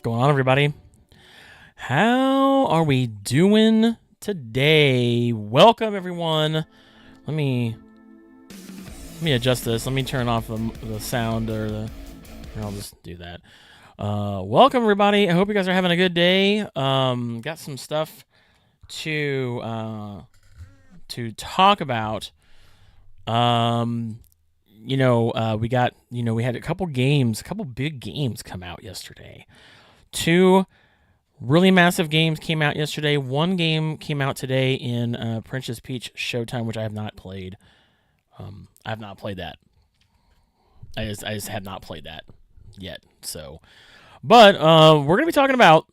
Going on, everybody? How are we doing today? Welcome, everyone. Let me adjust this. Let me turn off the sound, or I'll just do that. Welcome, everybody. I hope you guys are having a good day. Got some stuff to talk about. We had a couple big games come out yesterday. Two really massive games came out yesterday. One game came out today in Princess Peach Showtime, which I have not played. I have not played that. I just have not played that yet. So, but we're gonna be talking about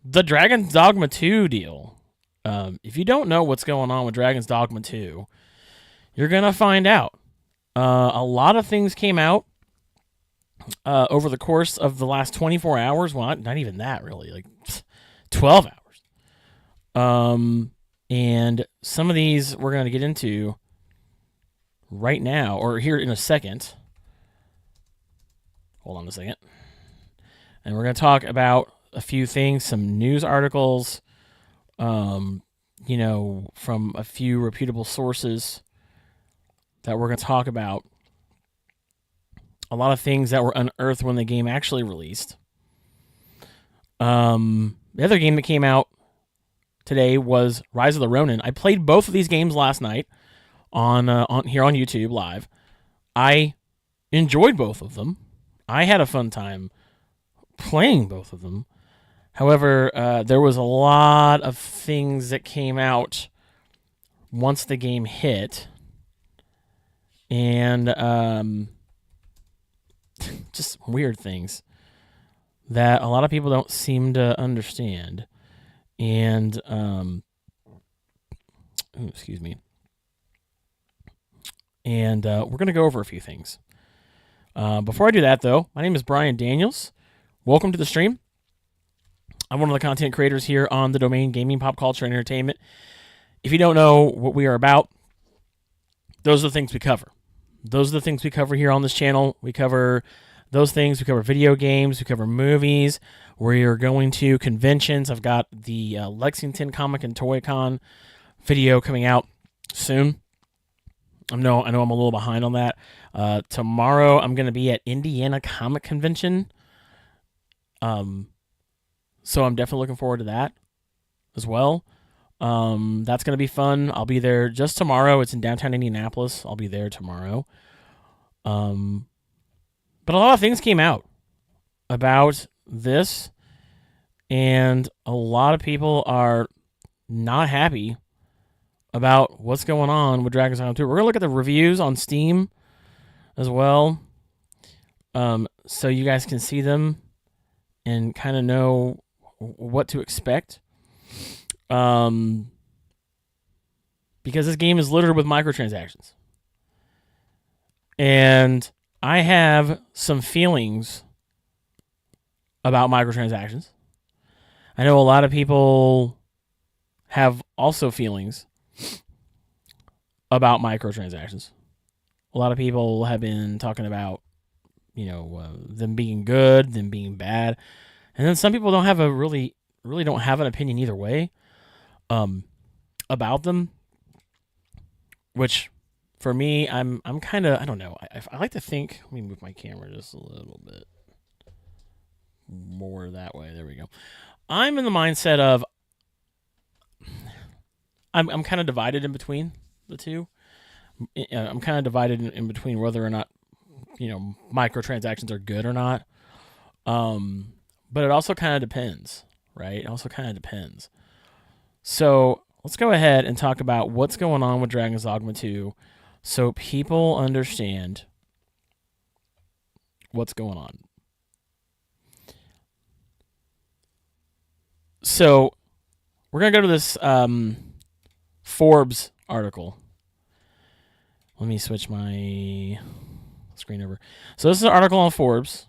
the Dragon's Dogma 2 deal. If you don't know what's going on with Dragon's Dogma 2, you're gonna find out. A lot of things came out over the course of the last 24 hours. Well, not even that, really. Like 12 hours. And some of these we're going to get into right now, or here in a second. Hold on a second. And we're going to talk about a few things, some news articles, from a few reputable sources that we're going to talk about. A lot of things that were unearthed when the game actually released. The other game that came out today was Rise of the Ronin. I played both of these games last night on here on YouTube live. I enjoyed both of them. I had a fun time playing both of them. However, there was a lot of things that came out once the game hit. And just weird things that a lot of people don't seem to understand. And excuse me. And we're going to go over a few things. Before I do that, though, my name is Brian Daniels. Welcome to the stream. I'm one of the content creators here on the domain Gaming, Pop Culture, and Entertainment. If you don't know what we are about, those are the things we cover. Those are the things we cover here on this channel. We cover those things. We cover video games. We cover movies. We are going to conventions. I've got the Lexington Comic and Toy Con video coming out soon. I know I'm a little behind on that. Tomorrow I'm going to be at Indiana Comic Convention. So I'm definitely looking forward to that as well. That's going to be fun. I'll be there just tomorrow. It's in downtown Indianapolis. I'll be there tomorrow. But a lot of things came out about this, and a lot of people are not happy about what's going on with Dragon's Dogma 2. We're going to look at the reviews on Steam as well, so you guys can see them and kind of know what to expect. Because this game is littered with microtransactions. And I have some feelings about microtransactions. I know a lot of people have also feelings about microtransactions. A lot of people have been talking about, them being good, them being bad. And then some people don't have really don't have an opinion either way. About them, which for me, I'm kind of, I don't know. I like to think. Let me move my camera just a little bit more that way. There we go. I'm in the mindset of I'm kind of divided in between the two. I'm kind of divided in between whether or not microtransactions are good or not. But it also kind of depends, right? It also kind of depends. So let's go ahead and talk about what's going on with Dragon's Dogma 2 so people understand what's going on. So we're going to go to this Forbes article. Let me switch my screen over. So this is an article on Forbes.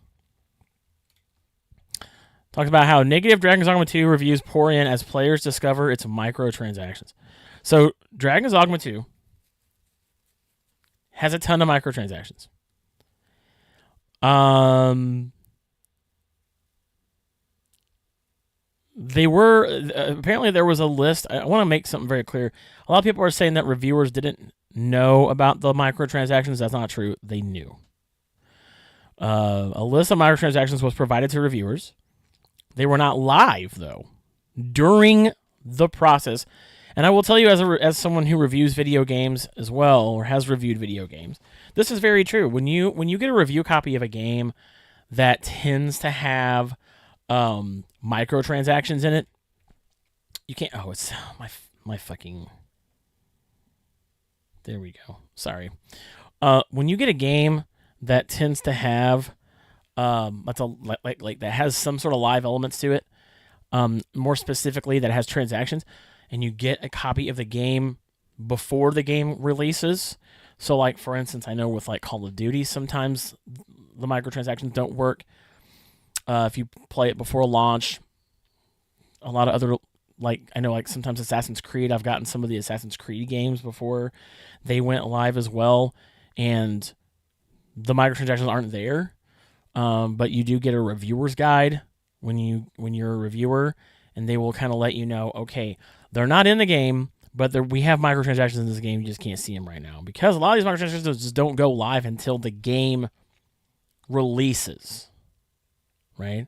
Talks about how negative Dragon's Dogma 2 reviews pour in as players discover its microtransactions. So Dragon's Dogma 2 has a ton of microtransactions. they were apparently there was a list. I want to make something very clear. A lot of people are saying that reviewers didn't know about the microtransactions. That's not true. They knew. A list of microtransactions was provided to reviewers. They were not live though during the process. And I will tell you, as someone who reviews video games as well, or has reviewed video games, this is very true. When you get a review copy of a game that tends to have microtransactions in it, you can't. Oh, it's my fucking. There we go. Sorry. When you get a game that tends to have like that has some sort of live elements to it, more specifically that has transactions, and you get a copy of the game before the game releases. So, like, for instance, I know with like Call of Duty, sometimes the microtransactions don't work. If you play it before launch, a lot of other, like, I know, like, sometimes Assassin's Creed, I've gotten some of the Assassin's Creed games before they went live as well, and the microtransactions aren't there. But you do get a reviewer's guide when you're a reviewer, and they will kind of let you know, okay, they're not in the game, but we have microtransactions in this game. You just can't see them right now because a lot of these microtransactions just don't go live until the game releases, right?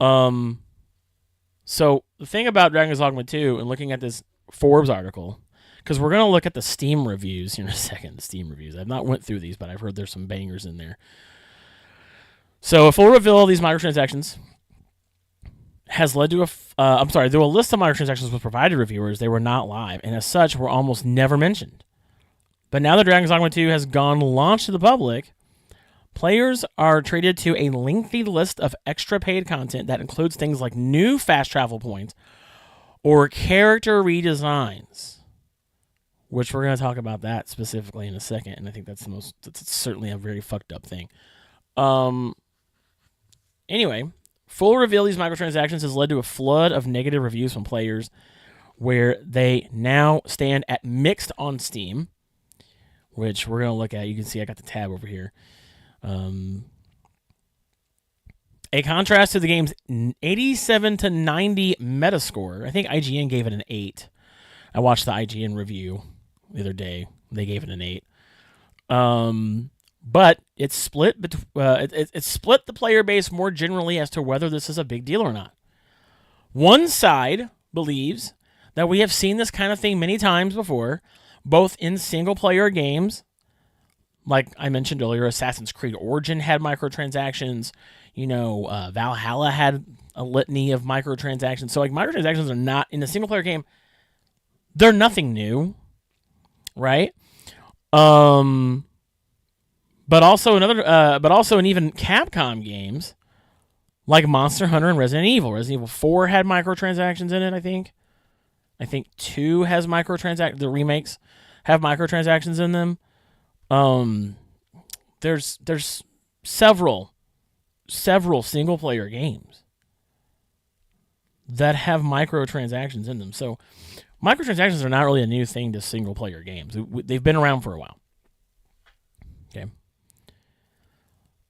So the thing about Dragon's Dogma 2 and looking at this Forbes article, because we're going to look at the Steam reviews here in a second. The Steam reviews. I've not went through these, but I've heard there's some bangers in there. So a full reveal of these microtransactions has led to though a list of microtransactions was provided to reviewers, they were not live, and as such were almost never mentioned. But now that Dragon's Dogma 2 has gone launched to the public, players are treated to a lengthy list of extra paid content that includes things like new fast travel points or character redesigns, which we're going to talk about that specifically in a second, and I think that's certainly a very fucked up thing. Anyway, full reveal of these microtransactions has led to a flood of negative reviews from players, where they now stand at mixed on Steam, which we're going to look at. You can see I got the tab over here. A contrast to the game's 87 to 90 Metascore. I think IGN gave it an 8. I watched the IGN review the other day. They gave it an 8. But it's split. It's split the player base more generally as to whether this is a big deal or not. One side believes that we have seen this kind of thing many times before, both in single-player games. Like I mentioned earlier, Assassin's Creed Origin had microtransactions. Valhalla had a litany of microtransactions. So, like, microtransactions are not, in a single-player game, they're nothing new, right? But also in even Capcom games, like Monster Hunter and Resident Evil. Resident Evil 4 had microtransactions in it, I think. I think 2 has the remakes have microtransactions in them. There's several single player games that have microtransactions in them. So microtransactions are not really a new thing to single player games. They've been around for a while. Okay.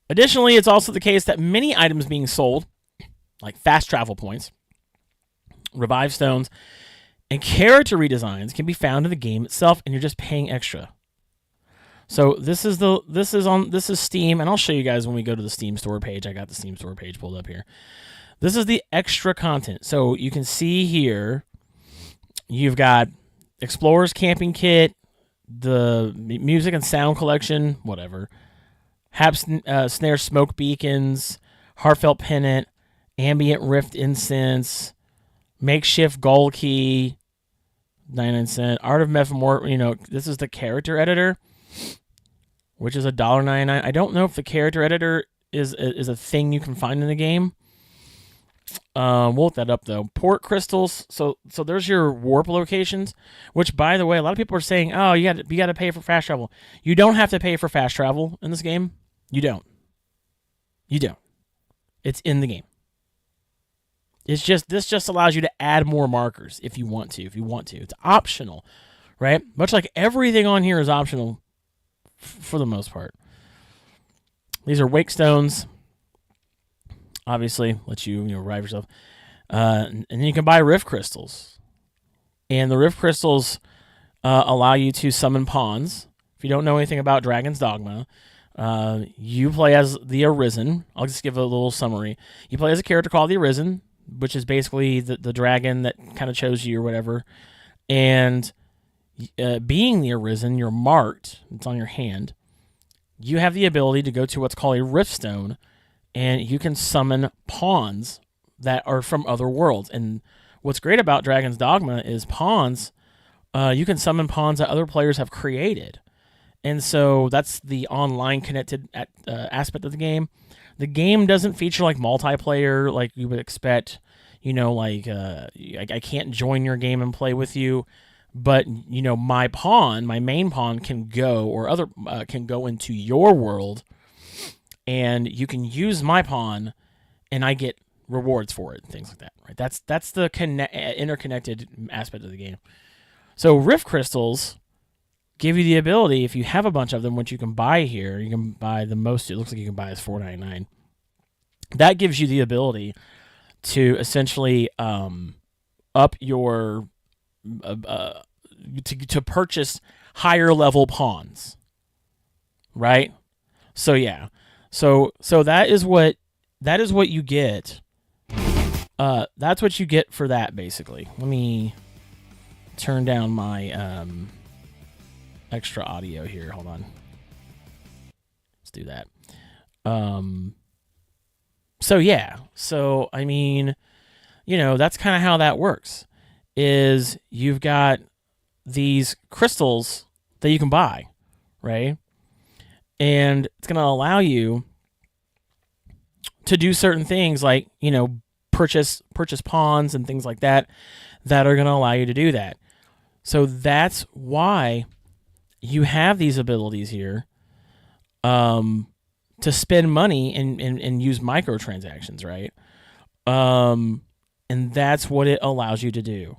Additionally, it's also the case that many items being sold, like fast travel points, revive stones, and character redesigns, can be found in the game itself, and you're just paying extra. So this is Steam, and I'll show you guys when we go to the Steam store page. I got the Steam store page pulled up here. This is the extra content. So you can see here, you've got Explorer's Camping Kit, the music and sound collection, whatever. Hap Snare Smoke Beacons, Heartfelt Pennant, Ambient Rift Incense, Makeshift Gold Key, 99¢. Art of Metamorphosis, this is the character editor, which is $1.99. I don't know if the character editor is a thing you can find in the game. We'll look that up, though. Port crystals. So there's your warp locations, which, by the way, a lot of people are saying, oh, you got to pay for fast travel. You don't have to pay for fast travel in this game. You don't. It's in the game. This just allows you to add more markers if you want to. It's optional, right? Much like everything on here is optional for the most part. These are wake stones. Obviously, let you revive yourself. And then you can buy Rift Crystals. And the Rift Crystals allow you to summon pawns. If you don't know anything about Dragon's Dogma, you play as the Arisen. I'll just give a little summary. You play as a character called the Arisen, which is basically the dragon that kind of chose you or whatever. And being the Arisen, you're marked. It's on your hand. You have the ability to go to what's called a Riftstone, and you can summon pawns that are from other worlds. And what's great about Dragon's Dogma is pawns. You can summon pawns that other players have created. And so that's the online connected aspect of the game. The game doesn't feature like multiplayer like you would expect. You know, like I can't join your game and play with you, but you know my main pawn can go, or other can go into your world, and you can use my pawn, and I get rewards for it and things like that. Right? That's the interconnected aspect of the game. So Rift Crystals give you the ability, if you have a bunch of them, which you can buy here, you can buy the most. It looks like you can buy is $4.99. That gives you the ability to essentially up your to purchase higher level pawns, right? So yeah, so that is what you get. That's what you get for that, basically. Let me turn down my extra audio here. Hold on. Let's do that. So yeah, so I mean, you know, that's kind of how that works. Is you've got these crystals that you can buy, right? And it's going to allow you to do certain things like, you know, purchase pawns and things like that are going to allow you to do that. So that's why you have these abilities here to spend money and use microtransactions, right? And that's what it allows you to do.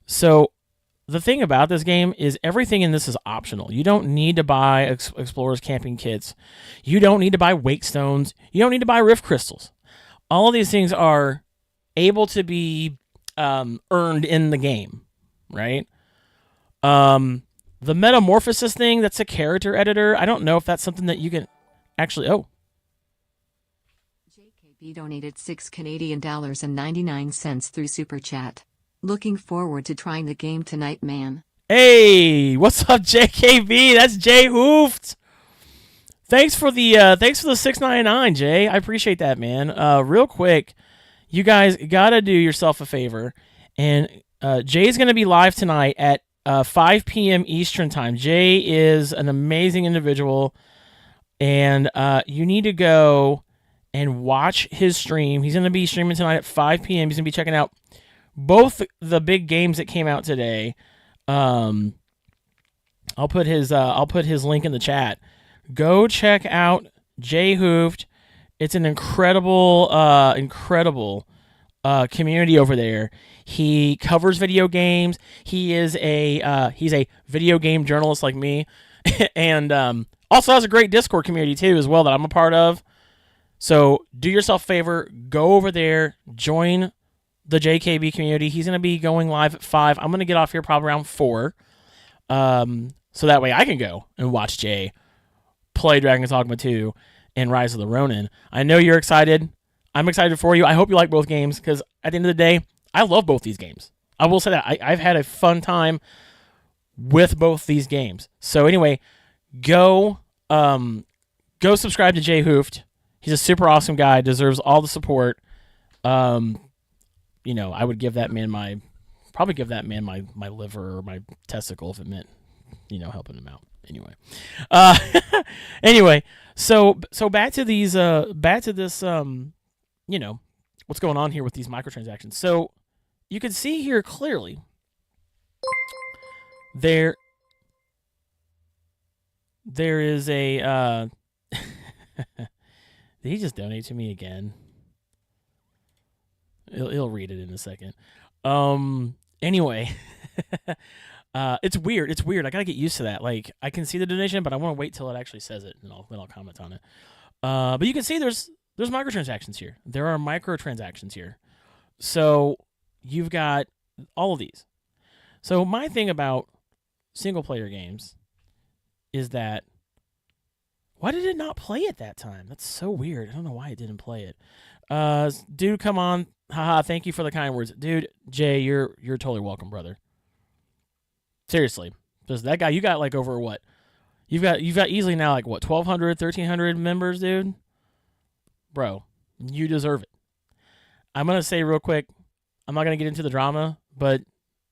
So the thing about this game is everything in this is optional. You don't need to buy Explorer's Camping Kits. You don't need to buy Wake Stones. You don't need to buy Rift Crystals. All of these things are able to be earned in the game, right? The Metamorphosis thing, that's a character editor. I don't know if that's something that you can actually... Oh. JKB donated $6.99 through Super Chat. Looking forward to trying the game tonight, man. Hey, what's up, JKB? That's Jay Hoofed. Thanks for the $6.99, Jay. I appreciate that, man. Real quick, you guys gotta do yourself a favor, and Jay's gonna be live tonight at 5 p.m. Eastern time. Jay is an amazing individual, and you need to go and watch his stream. He's gonna be streaming tonight at 5 p.m. He's gonna be checking out both the big games that came out today. I'll put his link in the chat. Go check out Jay Hoofed. It's an incredible community over there. He covers video games. He's a video game journalist like me, and also has a great Discord community too as well that I'm a part of. So do yourself a favor, go over there, join the JKB community. He's going to be going live at 5. I'm going to get off here probably around 4. So that way I can go and watch Jay play Dragon's Dogma 2 and Rise of the Ronin. I know you're excited. I'm excited for you. I hope you like both games, because at the end of the day, I love both these games. I will say that. I've had a fun time with both these games. So anyway, go subscribe to Jay Hoofed. He's a super awesome guy, deserves all the support. You know, I would give that man my liver or my testicle if it meant, you know, helping him out. Anyway, so back to this, you know, what's going on here with these microtransactions. So you can see here clearly there is a did he just donate to me again? He'll read it in a second. Anyway, it's weird. I gotta get used to that. Like, I can see the donation, but I want to wait till it actually says it, and then I'll comment on it. But you can see there's microtransactions here. There are microtransactions here. So you've got all of these. So my thing about single-player games is that why did it not play at that time? That's so weird. I don't know why it didn't play it. Dude, come on. Haha, thank you for the kind words. Dude, Jay, you're totally welcome, brother. Seriously. Just that guy, you got like over what? You've got easily now like what, 1,200, 1,300 members, dude? Bro, you deserve it. I'm going to say real quick, I'm not going to get into the drama, but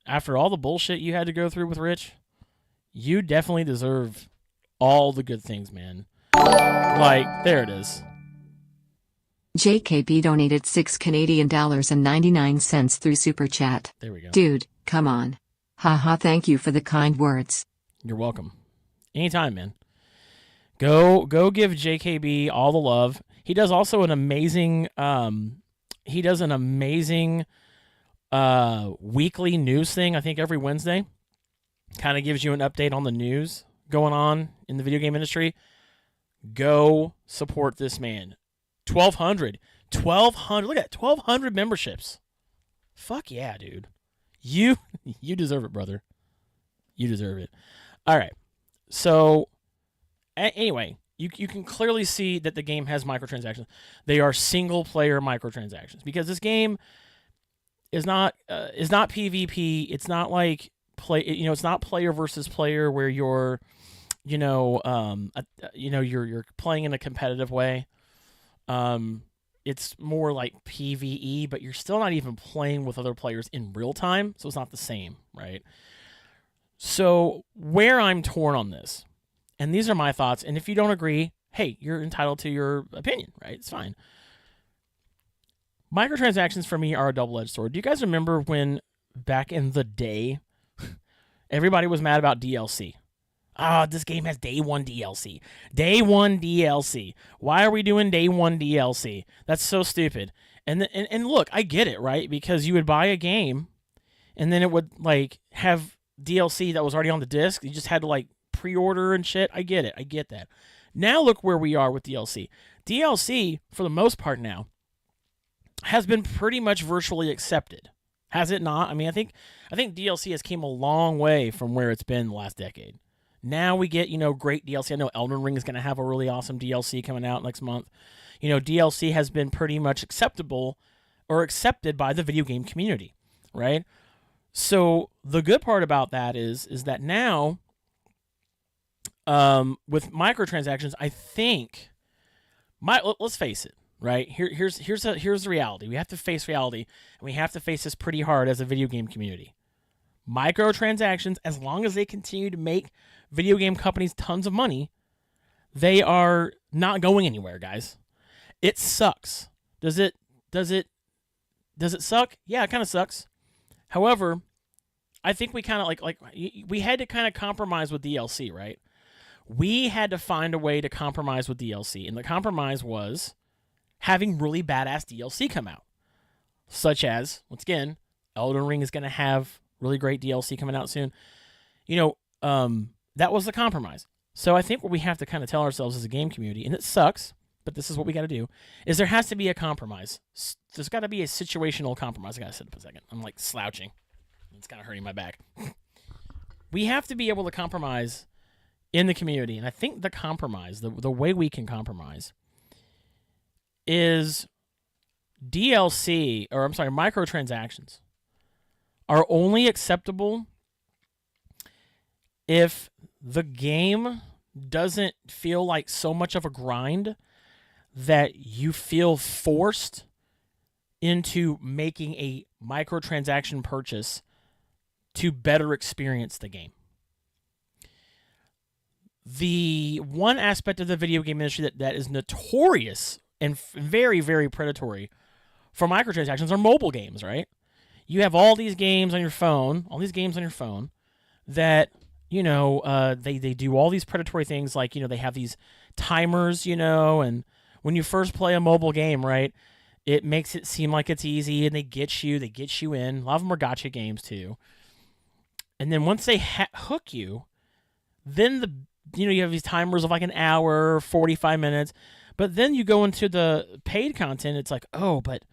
after all the bullshit you had to go through with Rich, you definitely deserve all the good things, man. Like, there it is. JKB donated $6 Canadian and 99 cents through Super Chat. There we go. Dude, come on. Haha, thank you for the kind words. You're welcome. Anytime, man. Go give JKB all the love. He does also an amazing weekly news thing, I think every Wednesday. Kind of gives you an update on the news going on in the video game industry. Go support this man. 1,200. Look at that. 1,200 memberships. Fuck yeah, dude. You deserve it, brother. You deserve it. All right. So, anyway, you can clearly see that the game has microtransactions. They are single-player microtransactions because this game is not PvP. It's not like it's not player versus player where you're you're playing in a competitive way. It's more like PvE, but you're still not even playing with other players in real time, so it's not the same, right? So where I'm torn on this, and these are my thoughts, and if you don't agree, hey, you're entitled to your opinion, right? It's fine. Microtransactions for me are a double-edged sword. Do you guys remember when back in the day, everybody was mad about DLC? This game has day one DLC. Day one DLC. Why are we doing day one DLC? That's so stupid. And look, I get it, right? Because you would buy a game, and then it would like have DLC that was already on the disc. You just had to like pre-order and shit. I get it. I get that. Now look where we are with DLC. DLC, for the most part now, has been pretty much virtually accepted. Has it not? I mean, I think DLC has came a long way from where it's been the last decade. Now we get, great DLC. I know Elden Ring is going to have a really awesome DLC coming out next month. DLC has been pretty much acceptable or accepted by the video game community, right? So the good part about that is that now, with microtransactions, I think, let's face it, right? Here's the reality. We have to face reality, and we have to face this pretty hard as a video game community. Microtransactions, as long as they continue to make video game companies tons of money, they are not going anywhere, guys. It sucks. Does it suck? Yeah, it kind of sucks. However, I think we kind of like we had to kind of compromise with DLC, right? We had to find a way to compromise with DLC, and the compromise was having really badass DLC come out, such as, once again, Elden Ring is going to have really great DLC coming out soon. That was the compromise. So I think what we have to kind of tell ourselves as a game community, and it sucks, but this is what we got to do, is there has to be a compromise. There's got to be a situational compromise. I got to sit up a second. I'm like slouching. It's kind of hurting my back. We have to be able to compromise in the community, and I think the compromise, the way we can compromise, is microtransactions are only acceptable if the game doesn't feel like so much of a grind that you feel forced into making a microtransaction purchase to better experience the game. The one aspect of the video game industry that is notorious and very, very predatory for microtransactions are mobile games, right? You have all these games on your phone, that, they do all these predatory things, like, they have these timers, and when you first play a mobile game, right, it makes it seem like it's easy, and they get you in. A lot of them are gotcha games too. And then once they hook you, then you have these timers of like an hour, 45 minutes, but then you go into the paid content, it's like, oh, but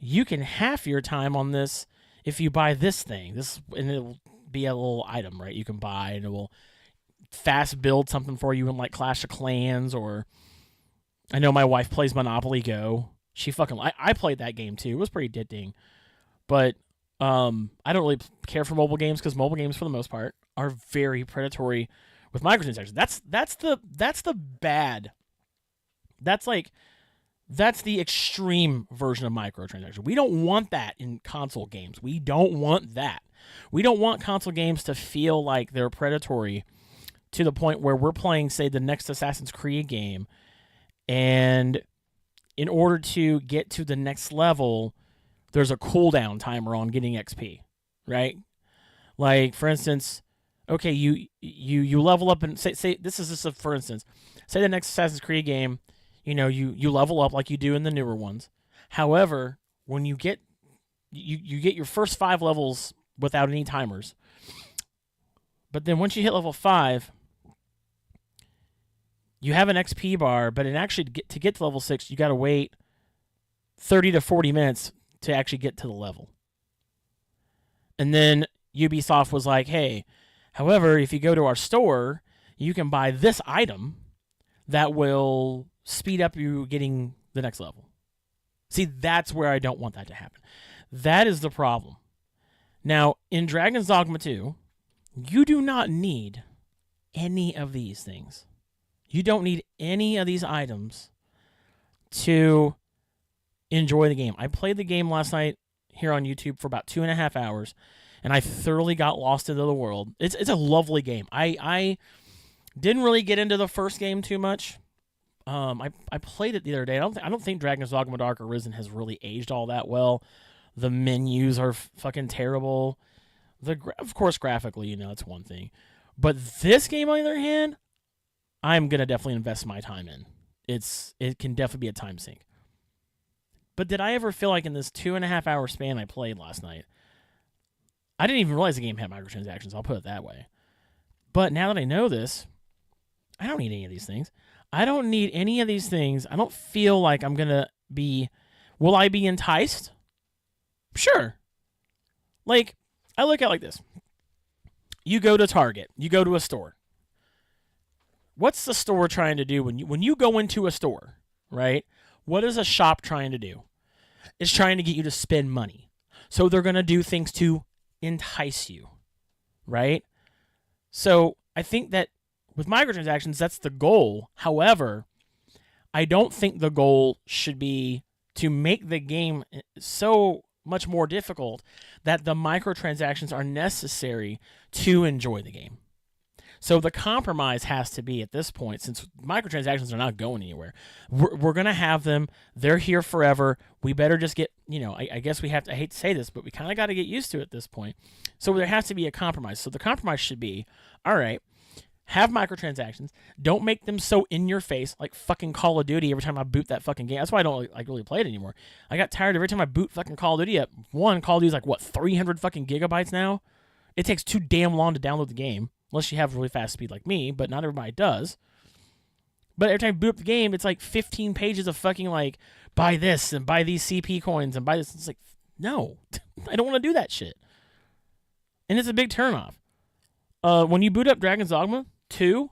you can half your time on this if you buy this thing. And it'll be a little item, right? You can buy, and it will fast build something for you in like Clash of Clans, or I know my wife plays Monopoly Go. I played that game too. It was pretty addicting, but I don't really care for mobile games because mobile games for the most part are very predatory with microtransactions. That's the bad. That's the extreme version of microtransactions. We don't want that in console games. We don't want that. We don't want console games to feel like they're predatory to the point where we're playing, say, the next Assassin's Creed game, and in order to get to the next level, there's a cooldown timer on getting XP, right? Like, for instance, okay, you level up and say this is just a, for instance, say the next Assassin's Creed game, you level up like you do in the newer ones. However, when you get your first 5 levels without any timers, but then once you hit level 5, you have an XP bar, but to get to level 6, you got to wait 30 to 40 minutes to actually get to the level. And then Ubisoft was like, hey, however, if you go to our store, you can buy this item that will speed up you getting the next level. See, that's where I don't want that to happen. That is the problem. Now, in Dragon's Dogma 2, you do not need any of these things. You don't need any of these items to enjoy the game. I played the game last night here on YouTube for about 2.5 hours, and I thoroughly got lost into the world. It's a lovely game. I didn't really get into the first game too much. I played it the other day. I don't think Dragon's Dogma Dark Arisen has really aged all that well. The menus are fucking terrible. Of course, graphically, it's one thing. But this game, on the other hand, I'm going to definitely invest my time in. It can definitely be a time sink. But did I ever feel like in this 2.5 hour span I played last night, I didn't even realize the game had microtransactions, I'll put it that way. But now that I know this, I don't need any of these things. I don't need any of these things. I don't feel like I'm going to be... Will I be enticed? Sure. Like, I look at it like this. You go to Target. You go to a store. What's the store trying to do when you go into a store, right? What is a shop trying to do? It's trying to get you to spend money. So they're going to do things to entice you, right? So I think that with microtransactions, that's the goal. However, I don't think the goal should be to make the game so much more difficult that the microtransactions are necessary to enjoy the game. So the compromise has to be at this point, since microtransactions are not going anywhere, we're going to have them. They're here forever. We better just get, I guess we have to, I hate to say this, but we kind of got to get used to it at this point. So there has to be a compromise. So the compromise should be, all right, have microtransactions. Don't make them so in your face, like fucking Call of Duty every time I boot that fucking game. That's why I don't really play it anymore. I got tired every time I boot fucking Call of Duty up. One, Call of Duty's like, 300 fucking gigabytes now? It takes too damn long to download the game. Unless you have really fast speed like me, but not everybody does. But every time you boot up the game, it's like 15 pages of fucking like, buy this and buy these CP coins and buy this. It's like, no, I don't want to do that shit. And it's a big turnoff. When you boot up Dragon's Dogma 2,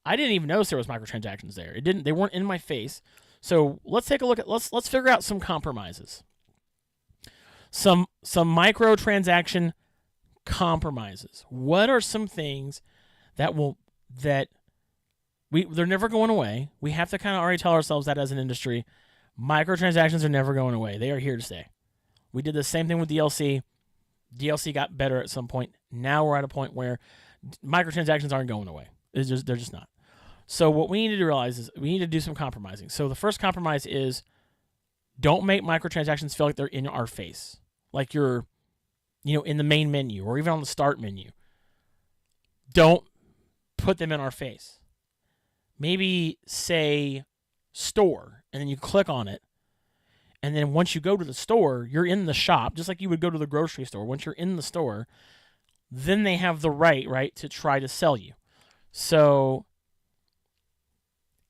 I didn't even notice there was microtransactions there. They weren't in my face. So let's take a look at, let's figure out some compromises. Some microtransaction compromises. What are some things they're never going away? We have to kind of already tell ourselves that as an industry. Microtransactions are never going away. They are here to stay. We did the same thing with DLC. DLC got better at some point. Now we're at a point where microtransactions aren't going away. They're just not. So what we need to realize is we need to do some compromising. So the first compromise is don't make microtransactions feel like they're in our face. Like you're in the main menu or even on the start menu. Don't put them in our face. Maybe say store, and then you click on it. And then once you go to the store, you're in the shop, just like you would go to the grocery store. Once you're in the store, then they have the right, to try to sell you. So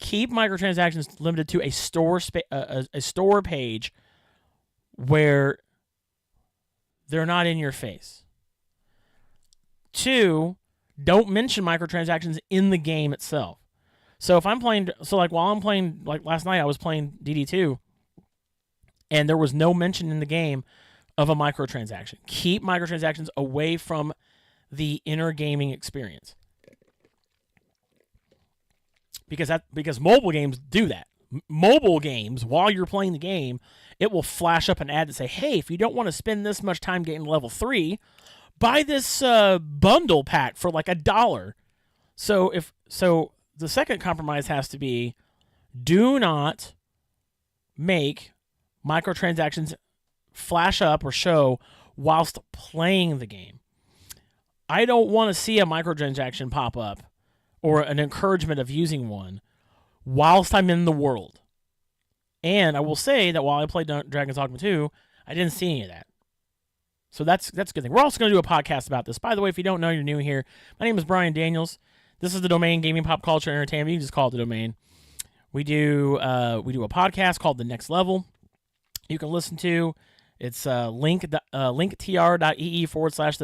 keep microtransactions limited to a store page where they're not in your face. 2, don't mention microtransactions in the game itself. So if I'm playing, while I'm playing, like last night I was playing DD2, and there was no mention in the game of a microtransaction. Keep microtransactions away from the inner gaming experience. Because mobile games do that. Mobile games, while you're playing the game, it will flash up an ad that say, hey, if you don't want to spend this much time getting level 3, buy this bundle pack for like $1. So the second compromise has to be, do not make microtransactions flash up or show whilst playing the game. I don't want to see a microtransaction pop up or an encouragement of using one whilst I'm in the world. And I will say that while I played Dragon's Dogma 2, I didn't see any of that. So that's a good thing. We're also going to do a podcast about this. By the way, if you don't know, you're new here. My name is Brian Daniels. This is the Domain, Gaming, Pop Culture, and Entertainment. You can just call it the Domain. We do a podcast called The Next Level. You can listen to. It's linktr.ee/the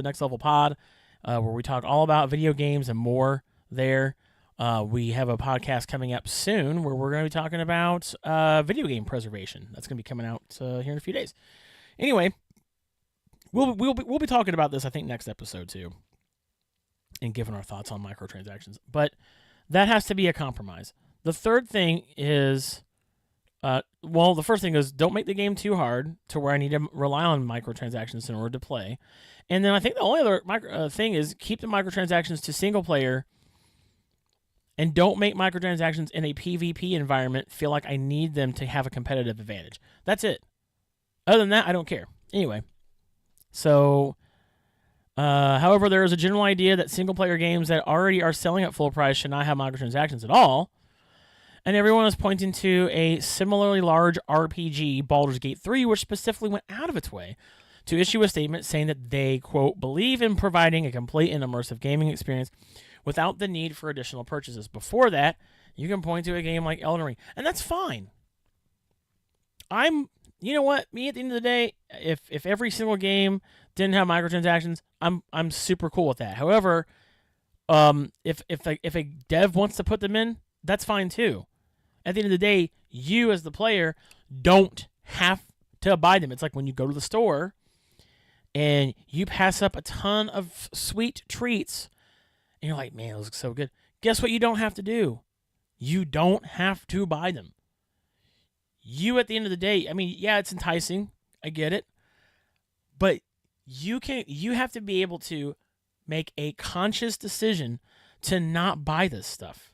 next level pod, where we talk all about video games and more there. We have a podcast coming up soon where we're going to be talking about video game preservation. That's going to be coming out here in a few days. Anyway, we'll be talking about this, I think, next episode too, and giving our thoughts on microtransactions. But that has to be a compromise. The third thing is, the first thing is don't make the game too hard to where I need to rely on microtransactions in order to play. And then I think the only other thing is keep the microtransactions to single player, and don't make microtransactions in a PvP environment feel like I need them to have a competitive advantage. That's it. Other than that, I don't care. Anyway, so, however, there is a general idea that single-player games that already are selling at full price should not have microtransactions at all. And everyone is pointing to a similarly large RPG, Baldur's Gate 3, which specifically went out of its way to issue a statement saying that they, quote, believe in providing a complete and immersive gaming experience without the need for additional purchases. Before that, you can point to a game like Elden Ring, and that's fine. You know what? Me, at the end of the day, if every single game didn't have microtransactions, I'm super cool with that. However, if a dev wants to put them in, that's fine too. At the end of the day, you as the player don't have to buy them. It's like when you go to the store and you pass up a ton of sweet treats and you're like, man, those look so good. Guess what you don't have to do? You don't have to buy them. You, at the end of the day, I mean, yeah, it's enticing. I get it. But you have to be able to make a conscious decision to not buy this stuff.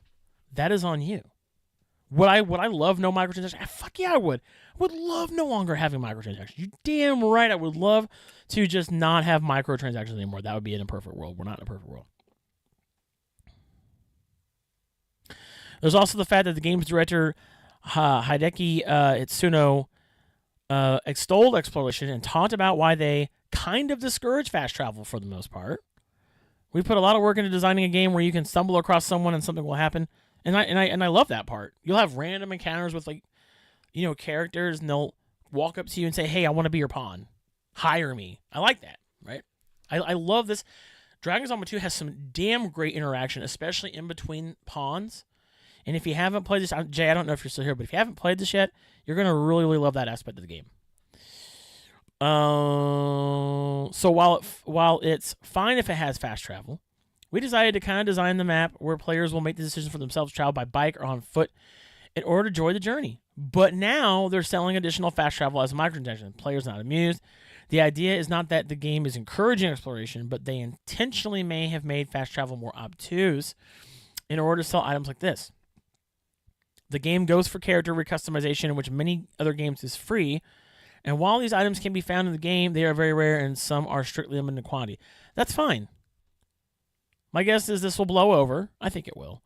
That is on you. Would I love no microtransactions? Fuck yeah, I would. I would love no longer having microtransactions. You damn right I would love to just not have microtransactions anymore. That would be in a perfect world. We're not in a perfect world. There's also the fact that the game's director, Hideki Itsuno, extolled exploration and talked about why they kind of discourage fast travel for the most part. We put a lot of work into designing a game where you can stumble across someone and something will happen. And I love that part. You'll have random encounters with characters, and they'll walk up to you and say, "Hey, I want to be your pawn. Hire me." I like that, right? I love this. Dragon's Dogma 2 has some damn great interaction, especially in between pawns. And if you haven't played this, Jay, I don't know if you're still here, but if you haven't played this yet, you're gonna really, really love that aspect of the game. So while it's fine if it has fast travel, we decided to kind of design the map where players will make the decision for themselves to travel by bike or on foot in order to enjoy the journey. But now they're selling additional fast travel as a microtransaction. Players not amused. The idea is not that the game is encouraging exploration, but they intentionally may have made fast travel more obtuse in order to sell items like this. The game goes for character recustomization, in which many other games is free. And while these items can be found in the game, they are very rare and some are strictly limited in quantity. That's fine. My guess is this will blow over. I think it will.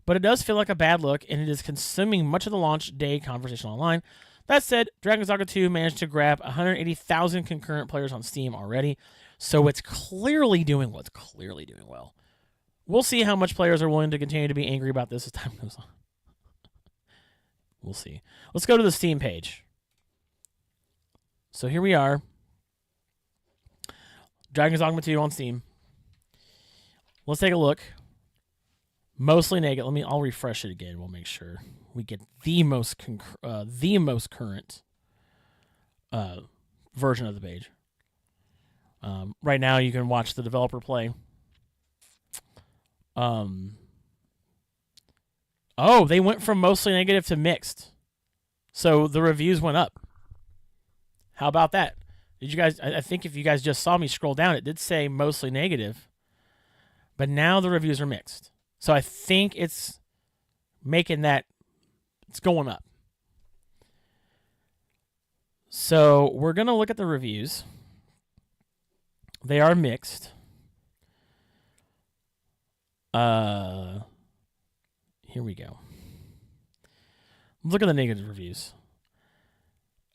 But it does feel like a bad look, and it is consuming much of the launch day conversation online. That said, Dragon's Dogma 2 managed to grab 180,000 concurrent players on Steam already, so it's clearly doing well. It's clearly doing well. We'll see how much players are willing to continue to be angry about this as time goes on. We'll see. Let's go to the Steam page. So here we are. Dragon's Dogma 2 on Steam. Let's take a look. Mostly negative. I'll refresh it again. We'll make sure we get the most current version of the page. Right now, you can watch the developer play. Oh, they went from mostly negative to mixed. So the reviews went up. How about that? Did you guys? I think if you guys just saw me scroll down, it did say mostly negative. But now the reviews are mixed. So I think it's making that, it's going up. So we're going to look at the reviews. They are mixed. Here we go. Look at the negative reviews.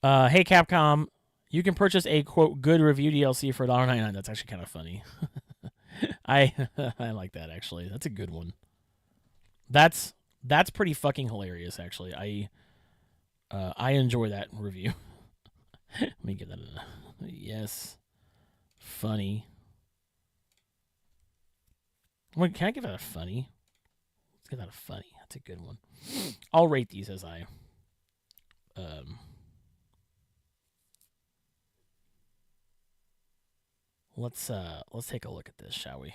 Hey Capcom, you can purchase a quote good review DLC for $1.99. That's actually kind of funny. I like that actually. That's a good one. That's pretty fucking hilarious actually. I enjoy that review. Let me give that a yes. Funny. Wait, can I give that a funny? Let's give that a funny. That's a good one. I'll rate these as I let's take a look at this, shall we?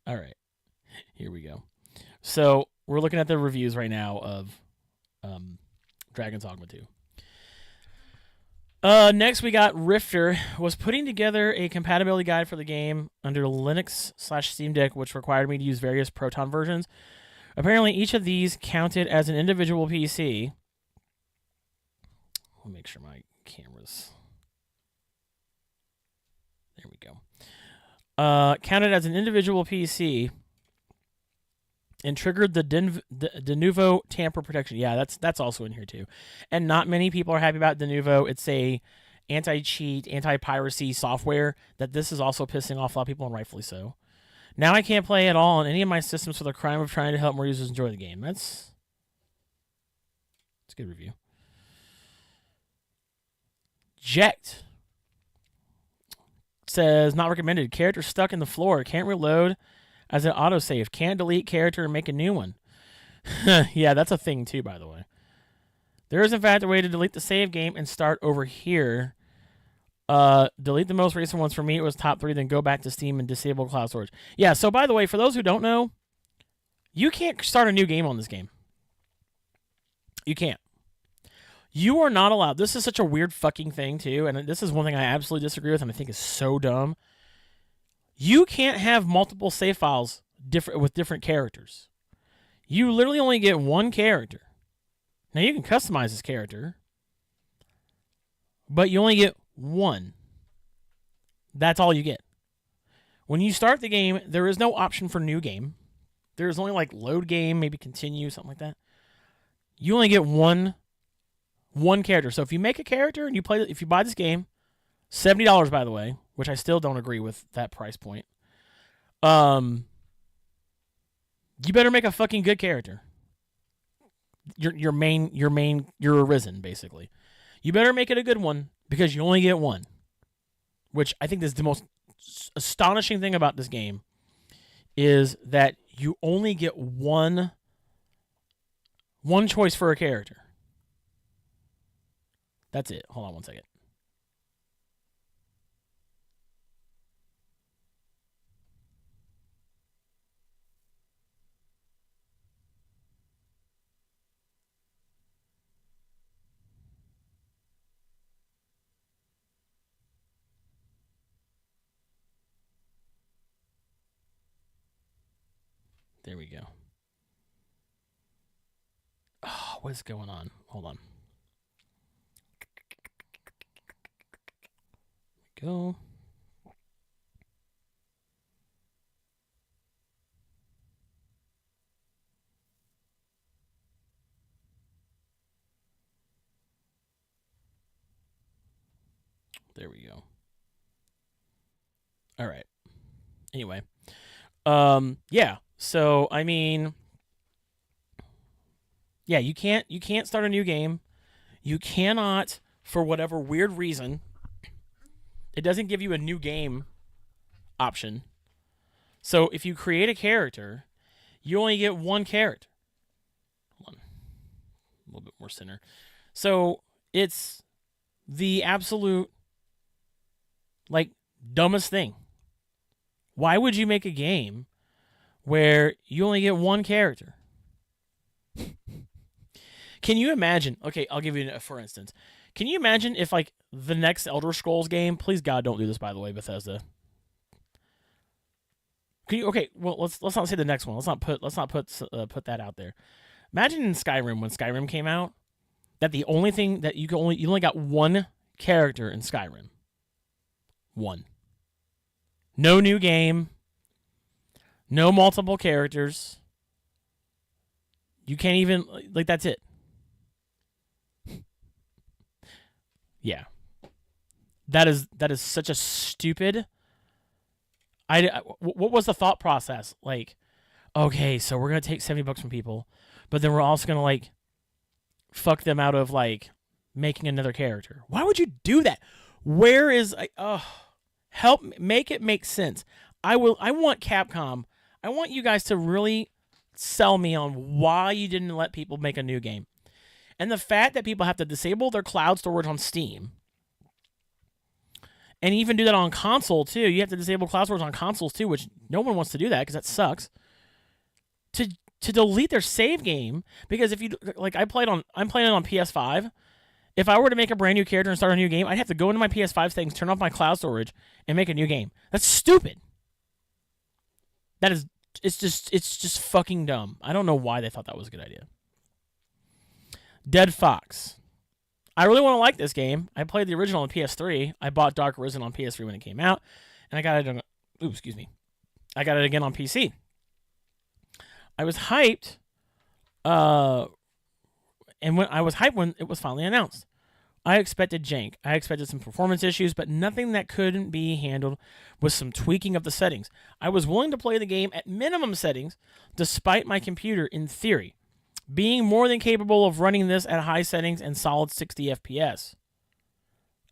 All right. Here we go. So, we're looking at the reviews right now of Dragon's Dogma 2. Next, we got Rifter was putting together a compatibility guide for the game under Linux/Steam Deck, which required me to use various Proton versions. Apparently, each of these counted as an individual PC. Let me make sure my camera's... There we go. Counted as an individual PC and triggered the de novo tamper protection. Yeah, that's also in here too. And not many people are happy about de novo. It's a anti-cheat, anti-piracy software that this is also pissing off a lot of people, and rightfully so. Now I can't play at all on any of my systems for the crime of trying to help more users enjoy the game. That's a good review. Ject says, not recommended. Character stuck in the floor. Can't reload as an autosave. Can't delete character and make a new one. Yeah, that's a thing too, by the way. There is, in fact, a way to delete the save game and start over here. Delete the most recent ones. For me, it was top 3, then go back to Steam and disable cloud storage. Yeah, so by the way, for those who don't know, you can't start a new game on this game. You can't. You are not allowed. This is such a weird fucking thing, too, and this is one thing I absolutely disagree with and I think is so dumb. You can't have multiple save files with different characters. You literally only get one character. Now, you can customize this character, but you only get one. That's all you get. When you start the game, there is no option for new game. There is only like load game, maybe continue, something like that. You only get one character. So if you make a character and if you buy this game, $70 by the way, which I still don't agree with that price point. You better make a fucking good character. Your Arisen, basically. You better make it a good one because you only get one. Which I think is the most astonishing thing about this game is that you only get one choice for a character. That's it. Hold on one second. There we go. Oh, what is going on? Hold on. Go. There we go. All right. Anyway, yeah. So I mean, yeah, you can't start a new game. You cannot, for whatever weird reason, it doesn't give you a new game option. So if you create a character, you only get one character. Hold on. A little bit more center. So it's the absolute, like, dumbest thing. Why would you make a game where you only get one character? Can you imagine? Okay, I'll give you a for instance. Can you imagine if, like, the next Elder Scrolls game? Please God, don't do this, by the way, Bethesda. Can you? Okay, well, let's not say the next one. Let's not put that out there. Imagine in Skyrim, when Skyrim came out, that the only thing that you only got one character in Skyrim. One. No new game. No multiple characters. You can't even, like, that's it. Yeah. That is such a stupid. What was the thought process? Like, okay, so we're going to take $70 from people, but then we're also going to, like, fuck them out of, like, making another character. Why would you do that? Where is, help make it make sense. I want Capcom. I want you guys to really sell me on why you didn't let people make a new game. And the fact that people have to disable their cloud storage on Steam, and even do that on console too. You have to disable cloud storage on consoles too, which no one wants to do that because that sucks. To delete their save game, because if you, like, I'm playing it on PS5. If I were to make a brand new character and start a new game, I'd have to go into my PS5 settings, turn off my cloud storage, and make a new game. That's stupid. It's just fucking dumb. I don't know why they thought that was a good idea. Dead Fox. I really want to like this game. I played the original on PS3. I bought Dark Arisen on PS3 when it came out, and I got it I got it again on PC. I was hyped, and when it was finally announced. I expected jank. I expected some performance issues, but nothing that couldn't be handled with some tweaking of the settings. I was willing to play the game at minimum settings, despite my computer, in theory, being more than capable of running this at high settings and solid 60 FPS.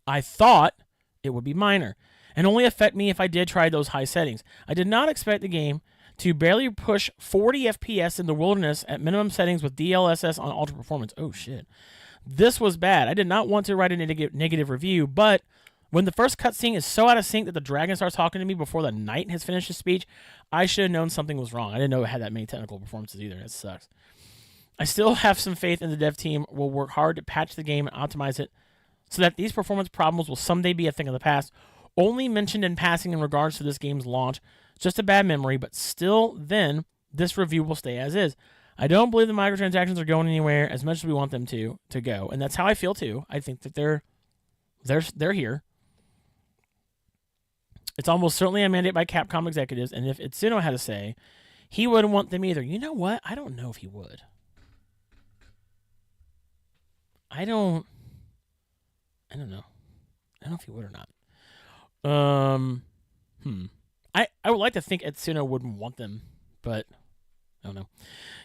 I thought it would be minor, and only affect me if I did try those high settings. I did not expect the game to barely push 40 FPS in the wilderness at minimum settings with DLSS on ultra performance. Oh shit. This was bad. I did not want to write a negative review, but when the first cutscene is so out of sync that the dragon starts talking to me before the knight has finished his speech, I should have known something was wrong. I didn't know it had that many technical performances either. That sucks. I still have some faith in the dev team will work hard to patch the game and optimize it so that these performance problems will someday be a thing of the past. Only mentioned in passing in regards to this game's launch. Just a bad memory, but still then, this review will stay as is. I don't believe the microtransactions are going anywhere as much as we want them to go. And that's how I feel too. I think that they're here. It's almost certainly a mandate by Capcom executives, and if Itsuno had to say, he wouldn't want them either. You know what? I don't know if he would. I don't know. I don't know if he would or not. I would like to think Itsuno wouldn't want them, but I don't know.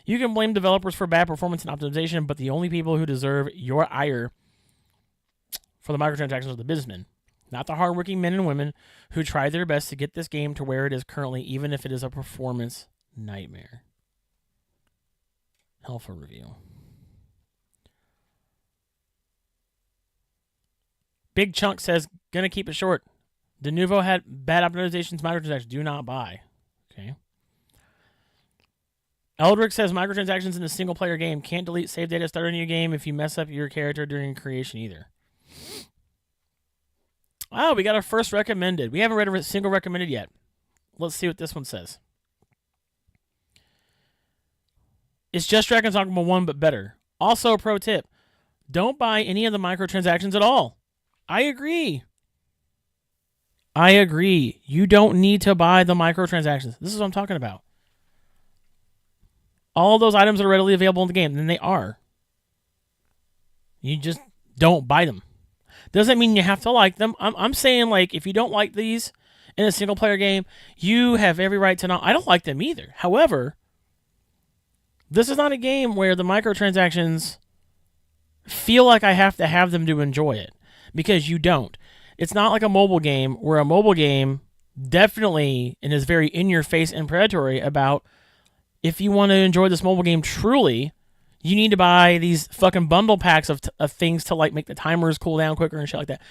You can blame developers for bad performance and optimization, but the only people who deserve your ire for the microtransactions are the businessmen, not the hardworking men and women who try their best to get this game to where it is currently, even if it is a performance nightmare. Hell for review. Big Chunk says, gonna keep it short. De Nouveau had bad optimizations, microtransactions. Do not buy. Okay. Eldrick says microtransactions in a single-player game. Can't delete save data, start a new game if you mess up your character during creation either. Oh, we got our first recommended. We haven't read a single recommended yet. Let's see what this one says. It's just Dragon's Dogma 1, but better. Also, a pro tip. Don't buy any of the microtransactions at all. I agree. You don't need to buy the microtransactions. This is what I'm talking about. All those items are readily available in the game, and they are. You just don't buy them. Doesn't mean you have to like them. I'm saying, like, if you don't like these in a single-player game, you have every right to not. I don't like them either. However, this is not a game where the microtransactions feel like I have to have them to enjoy it, because you don't. It's not like a mobile game, where a mobile game definitely and is very in your face and predatory about, if you want to enjoy this mobile game truly, you need to buy these fucking bundle packs of things to like make the timers cool down quicker and shit like that.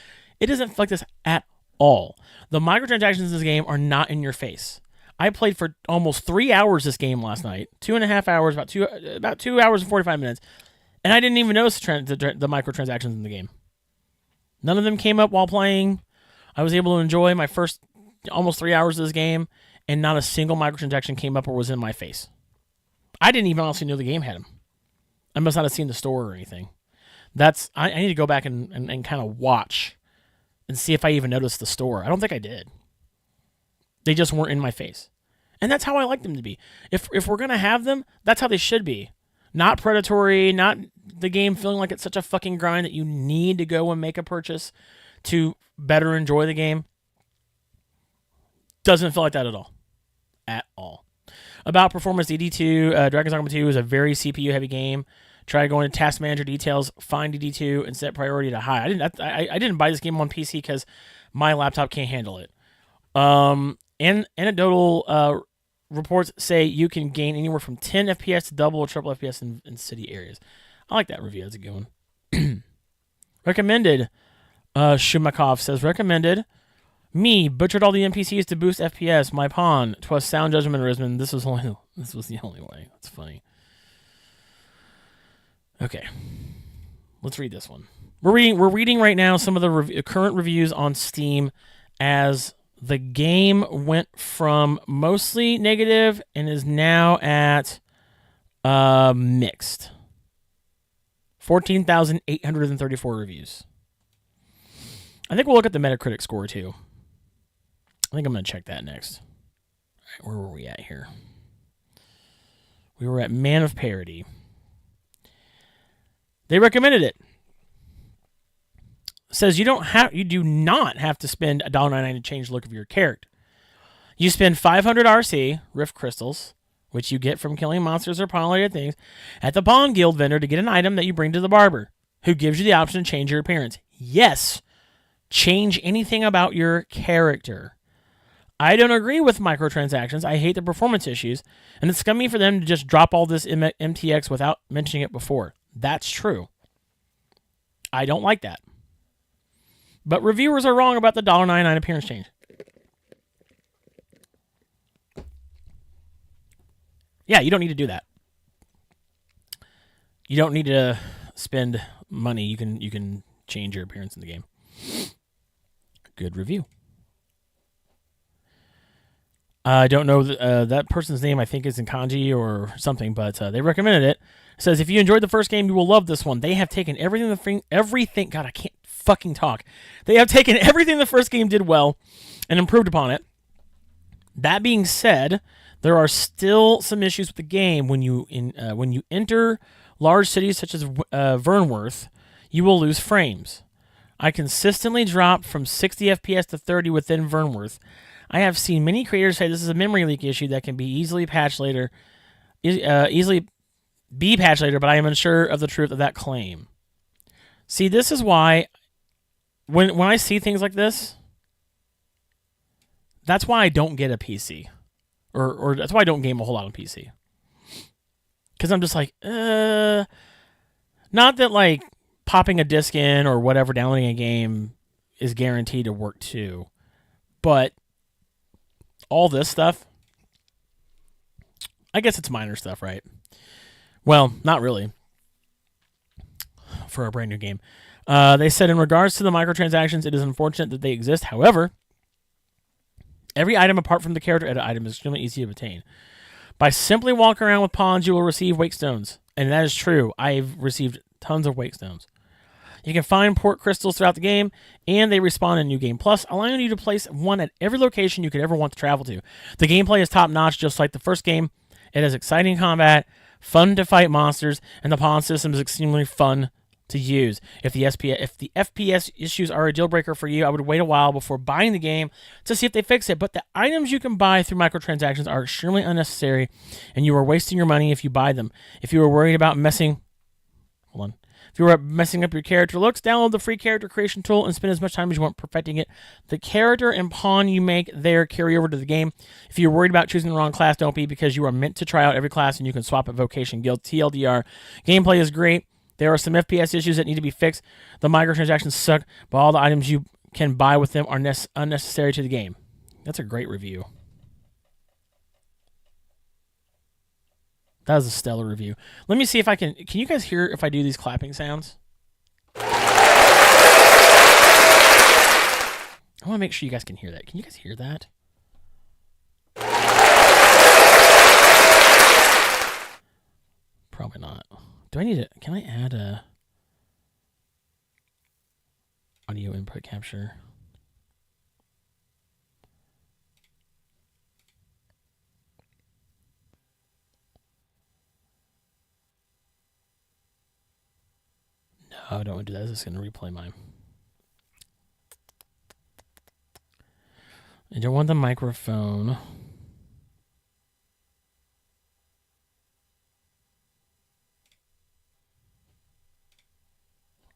It isn't like this at all. The microtransactions in this game are not in your face. I played for almost 3 hours this game last night, 2.5 hours, about 2 hours and 45 minutes, and I didn't even notice the microtransactions in the game. None of them came up while playing. I was able to enjoy my first almost 3 hours of this game, and not a single microtransaction came up or was in my face. I didn't even honestly know the game had them. I must not have seen the store or anything. I need to go back and kind of watch and see if I even noticed the store. I don't think I did. They just weren't in my face. And that's how I like them to be. If we're going to have them, that's how they should be. Not predatory, not the game feeling like it's such a fucking grind that you need to go and make a purchase to better enjoy the game. Doesn't feel like that at all. At all. About performance, DD2, Dragon's Dogma 2 is a very CPU-heavy game. Try to go into task manager details, find DD2, and set priority to high. I didn't buy this game on PC because my laptop can't handle it. Anecdotal reports say you can gain anywhere from 10 FPS to double or triple FPS in city areas. I like that review. That's a good one. Recommended. Shumakov says, recommended. Me, butchered all the NPCs to boost FPS. My pawn. 'Twas sound judgment arisen. This was the only way. That's funny. Okay. Let's read this one. We're reading right now some of the current reviews on Steam, as the game went from mostly negative and is now at mixed. 14,834 reviews. I think we'll look at the Metacritic score too. I think I'm going to check that next. All right, where were we at here? We were at Man of Parody. They recommended it. Says you do not have to spend $1.99 to change the look of your character. You spend 500 RC, Rift Crystals, which you get from killing monsters or pawn-related things, at the Pawn Guild vendor to get an item that you bring to the barber, who gives you the option to change your appearance. Yes, change anything about your character. I don't agree with microtransactions. I hate the performance issues, and it's scummy for them to just drop all this MTX without mentioning it before. That's true. I don't like that. But reviewers are wrong about the $1.99 appearance change. Yeah, you don't need to do that. You don't need to spend money. You can change your appearance in the game. Good review. I don't know that person's name. I think is in kanji or something, but they recommended it. It says, if you enjoyed the first game, you will love this one. They have taken everything. God, I can't fucking talk. They have taken everything the first game did well and improved upon it. That being said, there are still some issues with the game. When you enter large cities such as Vernworth, you will lose frames. I consistently drop from 60 FPS to 30 within Vernworth. I have seen many creators say this is a memory leak issue that can be easily patched later, but I am unsure of the truth of that claim. See, this is why when I see things like this, that's why I don't get a PC. Or that's why I don't game a whole lot on PC. Because I'm just like, not that like popping a disc in or whatever, downloading a game is guaranteed to work too. But all this stuff, I guess it's minor stuff, right? Well, not really. For a brand new game. They said, in regards to the microtransactions, it is unfortunate that they exist. However, every item apart from the character edit item is extremely easy to obtain. By simply walking around with pawns, you will receive wake stones. And that is true. I've received tons of wake stones. You can find port crystals throughout the game, and they respawn in New Game Plus, allowing you to place one at every location you could ever want to travel to. The gameplay is top-notch, just like the first game. It has exciting combat, fun to fight monsters, and the pawn system is extremely fun to use. If the FPS issues are a deal breaker for you, I would wait a while before buying the game to see if they fix it. But the items you can buy through microtransactions are extremely unnecessary, and you are wasting your money if you buy them. If you are worried about messing If you are messing up your character looks, download the free character creation tool and spend as much time as you want perfecting it. The character and pawn you make there carry over to the game. If you're worried about choosing the wrong class, don't be, because you are meant to try out every class and you can swap at Vocation Guild. TLDR. Gameplay is great. There are some FPS issues that need to be fixed. The microtransactions suck, but all the items you can buy with them are unnecessary to the game. That's a great review. That was a stellar review. Let me see if I can you guys hear if I do these clapping sounds? I want to make sure you guys can hear that. Can you guys hear that? Probably not. Do I need it? Can I add a audio input capture? No, I don't want to do that. This is going to replay mine. I don't want the microphone.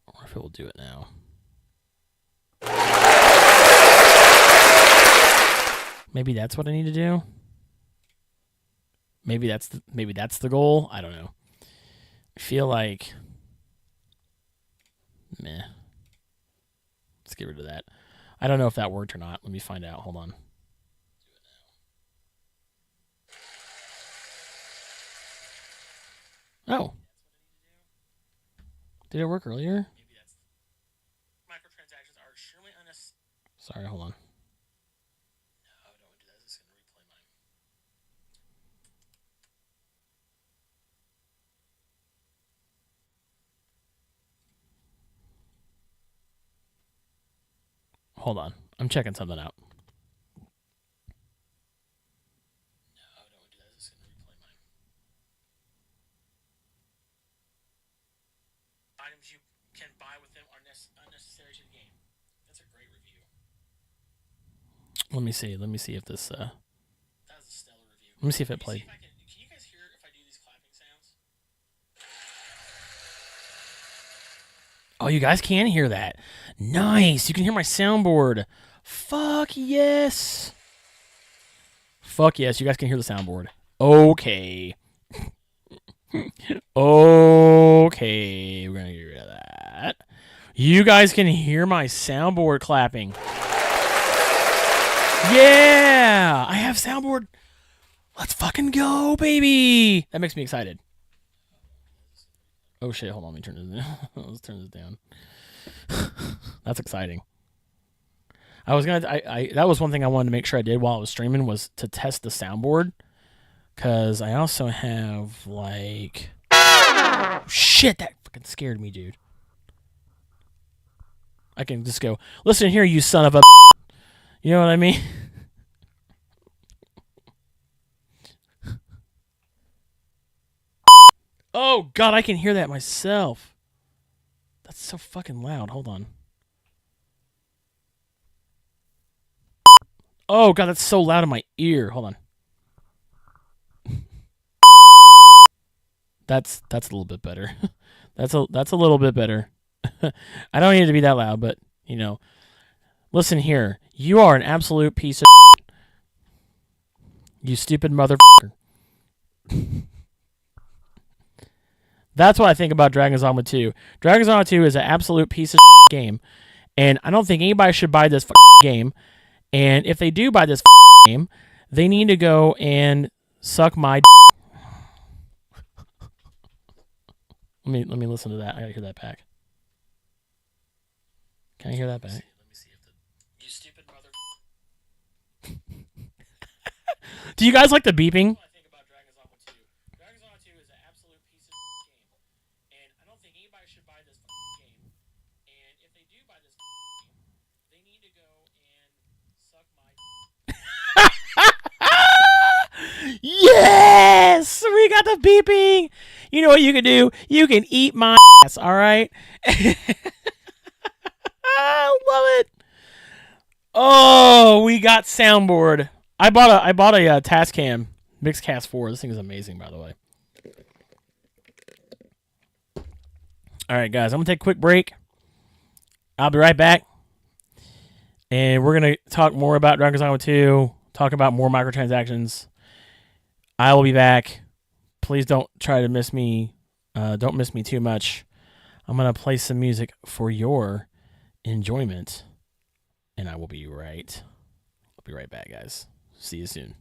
Or if it will do it now. Maybe that's what I need to do. Maybe that's the goal. I don't know. I feel like meh. Let's get rid of that. I don't know if that worked or not. Let me find out. Hold on. Oh. Did it work earlier? Maybe that's microtransactions are surely unnecessary. Sorry, hold on. No, I don't want to do that. This is going to replay mine. Hold on. I'm checking something out. No, I don't want to do that. This is going to replay mine. Items you can buy with them are unnecessary to the game. That's a great review. Let me see. Let me see if this. That was a stellar review. Let me see if it played. Can you guys hear if I do these clapping sounds? Oh, you guys can hear that. Nice. You can hear my soundboard. Fuck yes. Fuck yes. You guys can hear the soundboard. Okay. Okay. We're going to get rid of that. You guys can hear my soundboard clapping. Yeah. I have soundboard. Let's fucking go, baby. That makes me excited. Oh shit, hold on, let me turn this down. Let's turn this down. That's exciting. I was gonna that was one thing I wanted to make sure I did while I was streaming, was to test the soundboard. Cause I also have like shit, that fucking scared me, dude. I can just go, listen here, you son of a you know what I mean? Oh, God, I can hear that myself. That's so fucking loud. Hold on. Oh, God, that's so loud in my ear. Hold on. That's a little bit better. That's a little bit better. I don't need it to be that loud, but, you know. Listen here. You are an absolute piece of you stupid motherfucker. That's what I think about Dragon's Dogma 2. Dragon's Dogma 2 is an absolute piece of game, and I don't think anybody should buy this game. And if they do buy this game, they need to go and suck my Let me listen to that. I gotta hear that back. Can I hear that back? Let me see if you stupid mother. Do you guys like the beeping? Yes! We got the beeping! You know what you can do? You can eat my ass, alright? I love it! Oh, we got soundboard. I bought a Tascam Mixcast 4. This thing is amazing, by the way. All right, guys, I'm going to take a quick break. I'll be right back. And we're going to talk more about Dragon's Dogma 2, talk about more microtransactions. I will be back. Please don't try to miss me. Don't miss me too much. I'm going to play some music for your enjoyment. And I will be right. I'll be right back, guys. See you soon.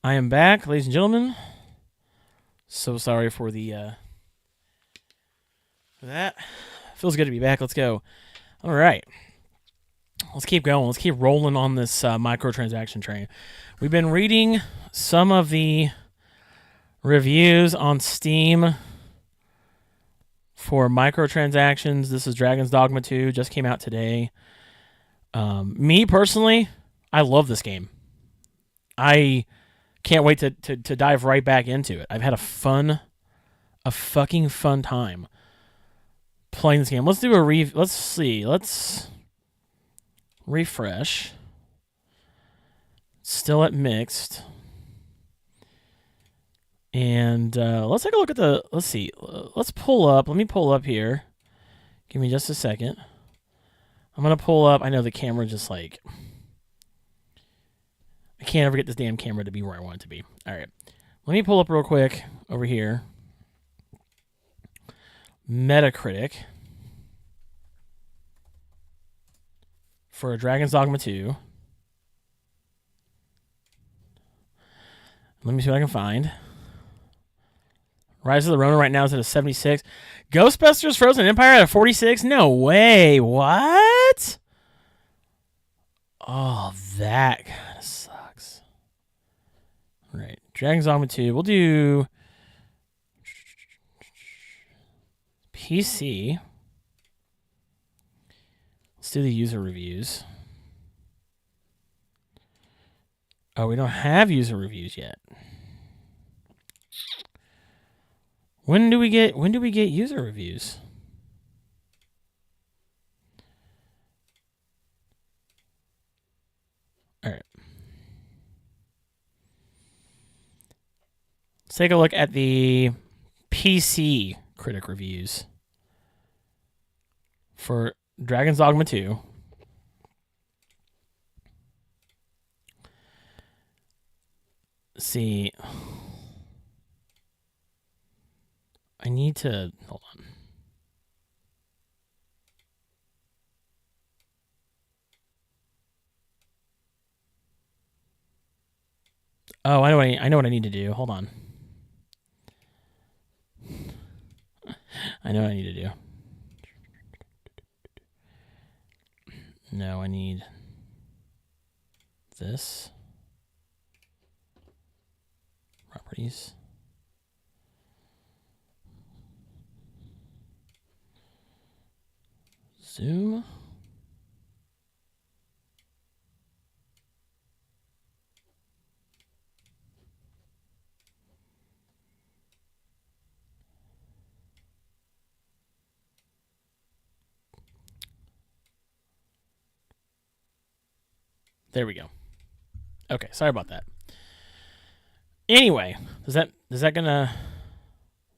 I am back, ladies and gentlemen. So sorry for that. Feels good to be back. Let's go. All right. Let's keep going. Let's keep rolling on this microtransaction train. We've been reading some of the reviews on Steam for microtransactions. This is Dragon's Dogma 2. Just came out today. Me, personally, I love this game. I can't wait to dive right back into it. I've had a fucking fun time playing this game. Let's do let's see. Let's refresh. Still at mixed. And let's take a look at let's see. Let's pull up. Let me pull up here. Give me just a second. I'm going to pull up. I know the camera just like... I can't ever get this damn camera to be where I want it to be. All right. Let me pull up real quick over here. Metacritic for Dragon's Dogma 2. Let me see what I can find. Rise of the Ronin right now is at a 76. Ghostbusters Frozen Empire at a 46? No way. What? Oh, that kind of sucks. All right. Dragon's Dogma 2. We'll do PC. Let's do the user reviews. Oh, we don't have user reviews yet. When do we get user reviews? All right. Let's take a look at the PC critic reviews for Dragon's Dogma 2. Let's see. need to... Hold on. Oh, I know what I need to do. Hold on. I know what I need to do. No, I need this. Properties. Zoom. There we go. Okay, sorry about that. Anyway, is that gonna...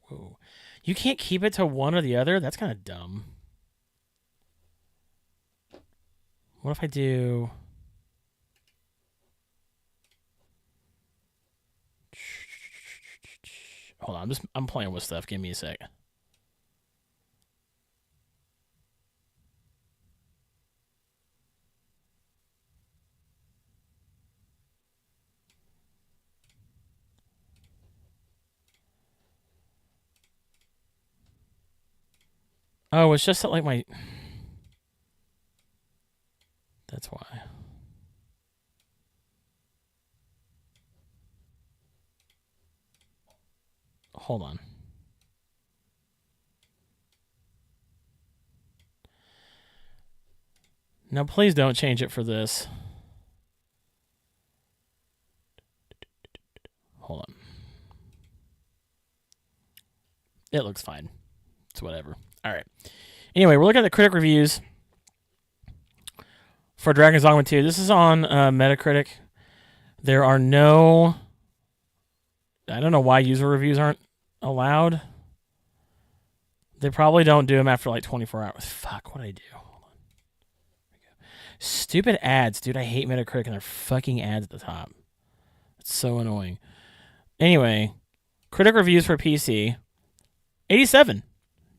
Whoa. You can't keep it to one or the other? That's kind of dumb. What if I do... Hold on, I'm playing with stuff. Give me a sec. Oh, it's just that, like, my... That's why. Hold on. Now, please don't change it for this. Hold on. It looks fine. It's whatever. All right. Anyway, we're looking at the critic reviews for Dragon's Dogma 2. This is on Metacritic. There are no... I don't know why user reviews aren't allowed. They probably don't do them after like 24 hours. Fuck, what'd I do? Hold on. Stupid ads, dude. I hate Metacritic and their fucking ads at the top. It's so annoying. Anyway, critic reviews for PC. 87.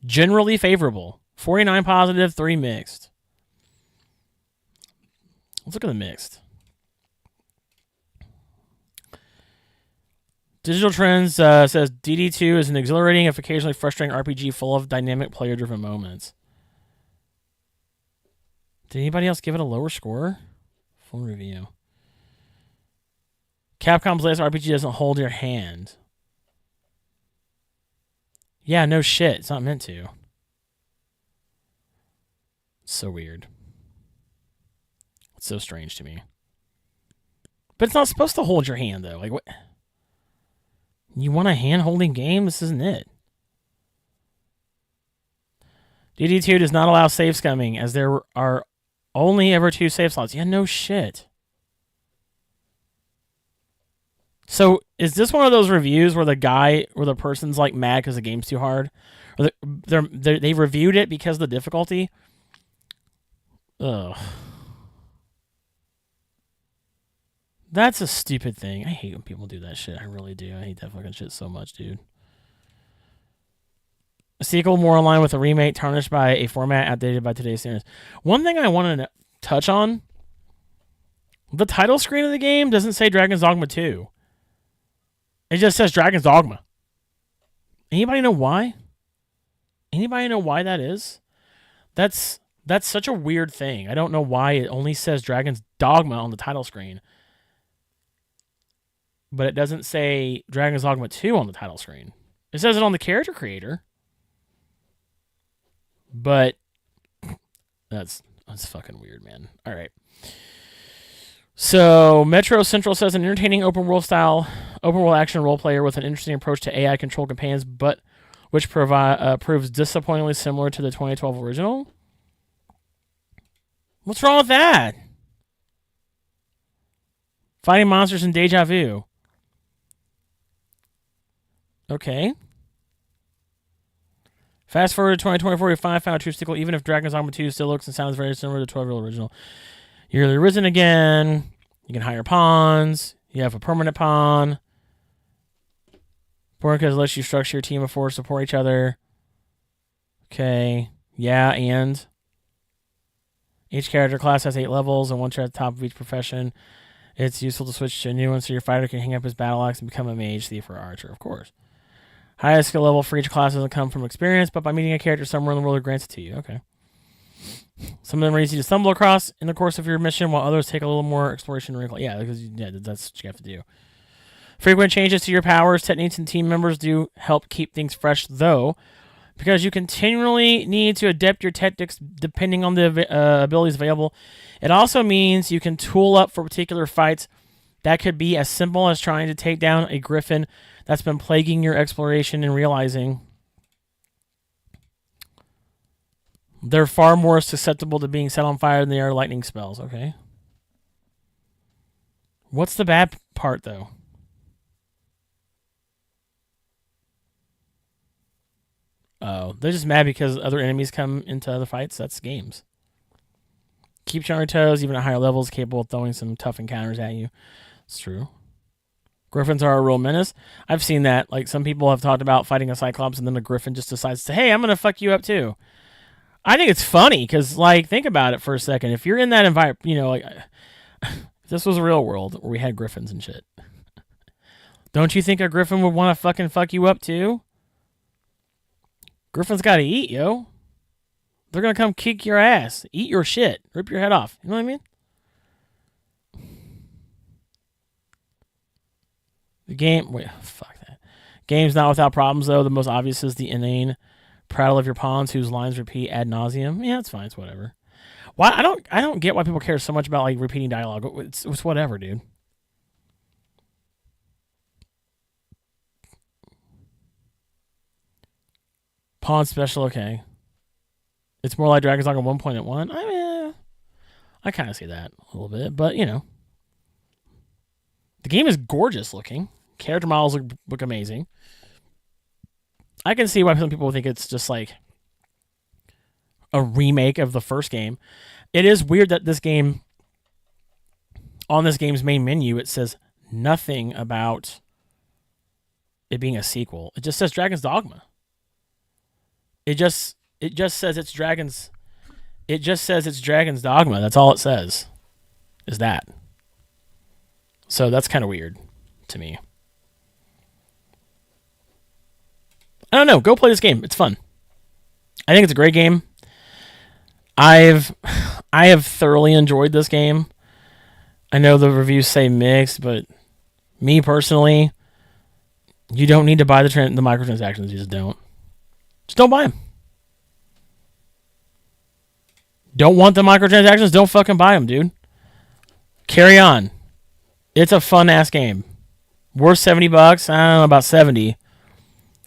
Generally favorable. 49 positive, 3 mixed. Let's look at the mixed. Digital Trends says DD2 is an exhilarating, if occasionally frustrating RPG full of dynamic player-driven moments. Did anybody else give it a lower score? Full review. Capcom's latest RPG doesn't hold your hand. Yeah, no shit. It's not meant to. It's so weird. It's so strange to me. But it's not supposed to hold your hand, though. Like, what? You want a hand-holding game? This isn't it. DD2 does not allow save scumming, as there are only ever 2 save slots. Yeah, no shit. So, is this one of those reviews where the person's like mad because the game's too hard? Or they reviewed it because of the difficulty? Ugh. That's a stupid thing. I hate when people do that shit. I really do. I hate that fucking shit so much, dude. A sequel more in line with a remake tarnished by a format outdated by today's standards. One thing I want to touch on, the title screen of the game doesn't say Dragon's Dogma 2. It just says Dragon's Dogma. Anybody know why? Anybody know why that is? That's such a weird thing. I don't know why it only says Dragon's Dogma on the title screen. But it doesn't say Dragon's Dogma 2 on the title screen. It says it on the character creator. But that's fucking weird, man. All right. So Metro Central says an entertaining open world action role player with an interesting approach to AI controlled companions, but which proves disappointingly similar to the 2012 original. What's wrong with that? Fighting monsters in Deja Vu. Okay. Fast forward to 2024, you finally found a true sequel, even if Dragon's Dogma 2 still looks and sounds very similar to the 12-year-old original. You're risen again. You can hire pawns. You have a permanent pawn. Important because it lets you structure your team of 4, support each other. Okay. Yeah, and each character class has 8 levels, and once you're at the top of each profession, it's useful to switch to a new one so your fighter can hang up his battle axe and become a mage, thief, or archer, of course. Highest skill level for each class doesn't come from experience, but by meeting a character somewhere in the world, it grants it to you. Okay. Some of them are easy to stumble across in the course of your mission, while others take a little more exploration and recall. Yeah, because that's what you have to do. Frequent changes to your powers, techniques, and team members do help keep things fresh, though, because you continually need to adapt your tactics depending on the abilities available. It also means you can tool up for particular fights. That could be as simple as trying to take down a griffin that's been plaguing your exploration and realizing they're far more susceptible to being set on fire than they are lightning spells. Okay. What's the bad part, though? Oh, they're just mad because other enemies come into other fights. That's games. Keep you on your toes, even at higher levels, capable of throwing some tough encounters at you. It's true. Griffins are a real menace. I've seen that. Like, some people have talked about fighting a Cyclops, and then a Griffin just decides to, hey, I'm going to fuck you up too. I think it's funny, because, like, think about it for a second. If you're in that environment, you know, like, if this was a real world where we had Griffins and shit, don't you think a Griffin would want to fucking fuck you up too? Griffins got to eat, yo. They're going to come kick your ass, eat your shit, rip your head off. You know what I mean? The game, wait, fuck that. Game's not without problems, though. The most obvious is the inane prattle of your pawns, whose lines repeat ad nauseum. Yeah, it's fine. It's whatever. Why I don't get why people care so much about like repeating dialogue. It's whatever, dude. Pawn special, okay. It's more like Dragon's Dogma 1.1. I mean, I kind of see that a little bit, but you know, the game is gorgeous looking. Character models look amazing. I can see why some people think it's just like a remake of the first game. It is weird that this game, on this game's main menu, it says nothing about it being a sequel. It just says Dragon's Dogma. It just says it's Dragon's. It just says it's Dragon's Dogma. That's all it says. Is that. So that's kind of weird to me. I don't know. Go play this game. It's fun. I think it's a great game. I have thoroughly enjoyed this game. I know the reviews say mixed, but me personally, you don't need to buy the microtransactions. You just don't. Just don't buy them. Don't want the microtransactions? Don't fucking buy them, dude. Carry on. It's a fun ass game. Worth $70? I don't know about 70.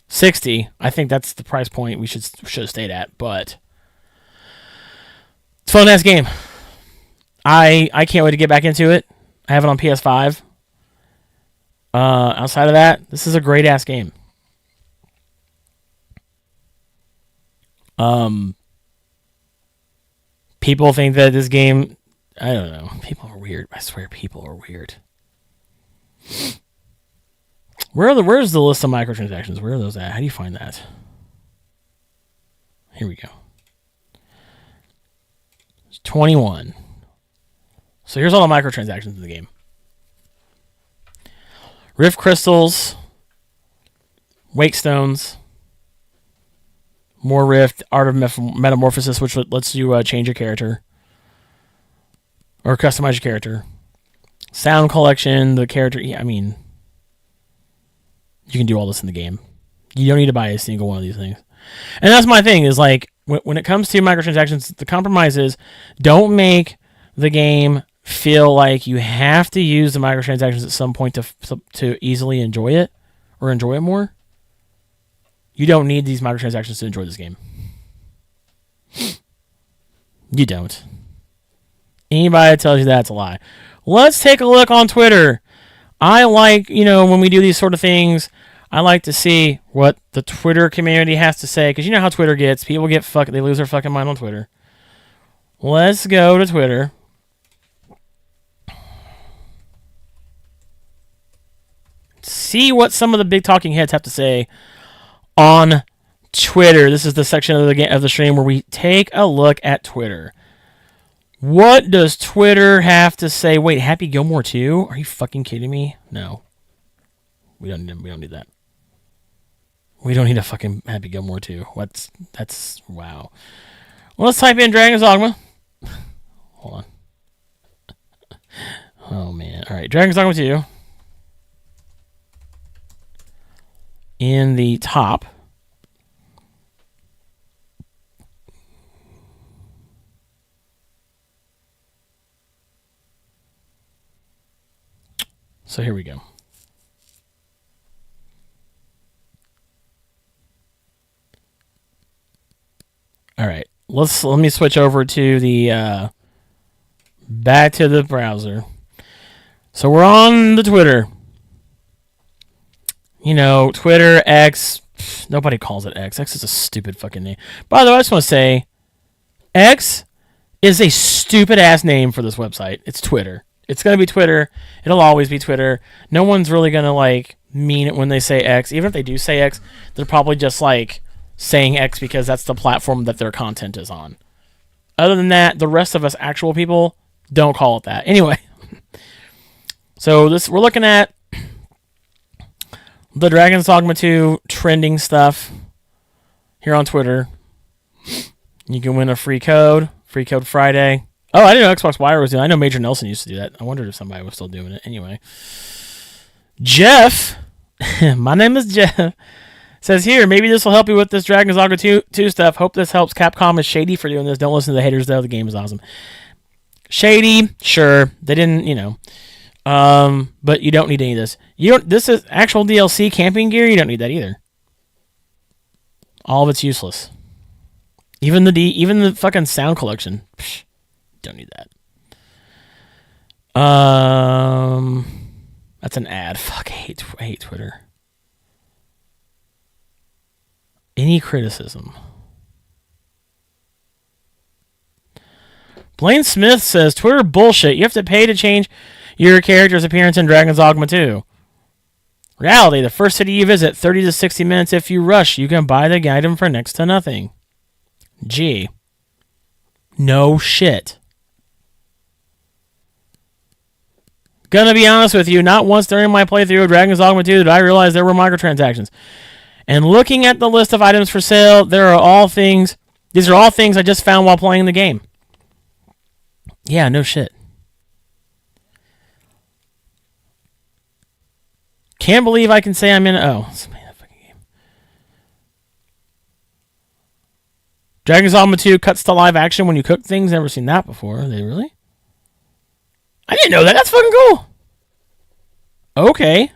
60. I think that's the price point we should have stayed at, but it's a fun ass game. I can't wait to get back into it. I have it on PS5. Outside of that, this is a great ass game. People think that this game, I don't know. People are weird. I swear people are weird. Where's the list of microtransactions? Where are those at? How do you find that? Here we go. It's 21. So here's all the microtransactions in the game. Rift crystals, wake stones, more rift, art of metamorphosis, which lets you change your character or customize your character. Sound collection, the character. Yeah, I mean, you can do all this in the game. You don't need to buy a single one of these things. And that's my thing, is like, when it comes to microtransactions, the compromise is don't make the game feel like you have to use the microtransactions at some point to easily enjoy it or enjoy it more. You don't need these microtransactions to enjoy this game. You don't. Anybody that tells you that's a lie. Let's take a look on Twitter. I like, when we do these sort of things, I like to see what the Twitter community has to say, because you know how Twitter gets. People get they lose their fucking mind on Twitter. Let's go to Twitter. see what some of the big talking heads have to say on Twitter. This is the section of the stream where we take a look at Twitter. What does Twitter have to say? Wait, Happy Gilmore too? Are you fucking kidding me? No. We don't need that. We don't need a fucking Happy Gilmore too. That's wow. Well, let's type in Dragon's Dogma. Hold on. Oh man. All right, Dragon's Dogma 2. In the top. So here we go. All right, let me switch over to the back to the browser. So we're on the Twitter. You know, Twitter, X. Nobody calls it X. X is a stupid fucking name. By the way, I just want to say, X is a stupid ass name for this website. It's Twitter. It's gonna be Twitter. It'll always be Twitter. No one's really gonna like mean it when they say X. Even if they do say X, they're probably just like saying X because that's the platform that their content is on. Other than that, the rest of us actual people don't call it that. Anyway, so we're looking at the Dragon's Dogma 2 trending stuff here on Twitter. You can win a free code Friday. Oh, I didn't know Xbox Wire was doing it. I know Major Nelson used to do that. I wondered if somebody was still doing it. Anyway, Jeff, my name is Jeff, says here, maybe this will help you with this Dragon's Dogma 2 stuff. Hope this helps. Capcom is shady for doing this. Don't listen to the haters, though. The game is awesome. Shady, sure. They didn't, but you don't need any of this. This is actual DLC camping gear. You don't need that either. All of it's useless. Even the fucking sound collection. Psh, don't need that. That's an ad. Fuck, I hate Twitter. Any criticism? Blaine Smith says, Twitter bullshit. You have to pay to change your character's appearance in Dragon's Dogma 2. Reality, the first city you visit, 30 to 60 minutes if you rush. You can buy the item for next to nothing. Gee. No shit. Gonna be honest with you, not once during my playthrough of Dragon's Dogma 2 did I realize there were microtransactions. And looking at the list of items for sale, these are all things I just found while playing the game. Yeah, no shit. Can't believe I can say I'm in. Oh, it's a fucking game. Dragon's Dogma 2 cuts to live action when you cook things. Never seen that before. Are they really? I didn't know that. That's fucking cool. Okay.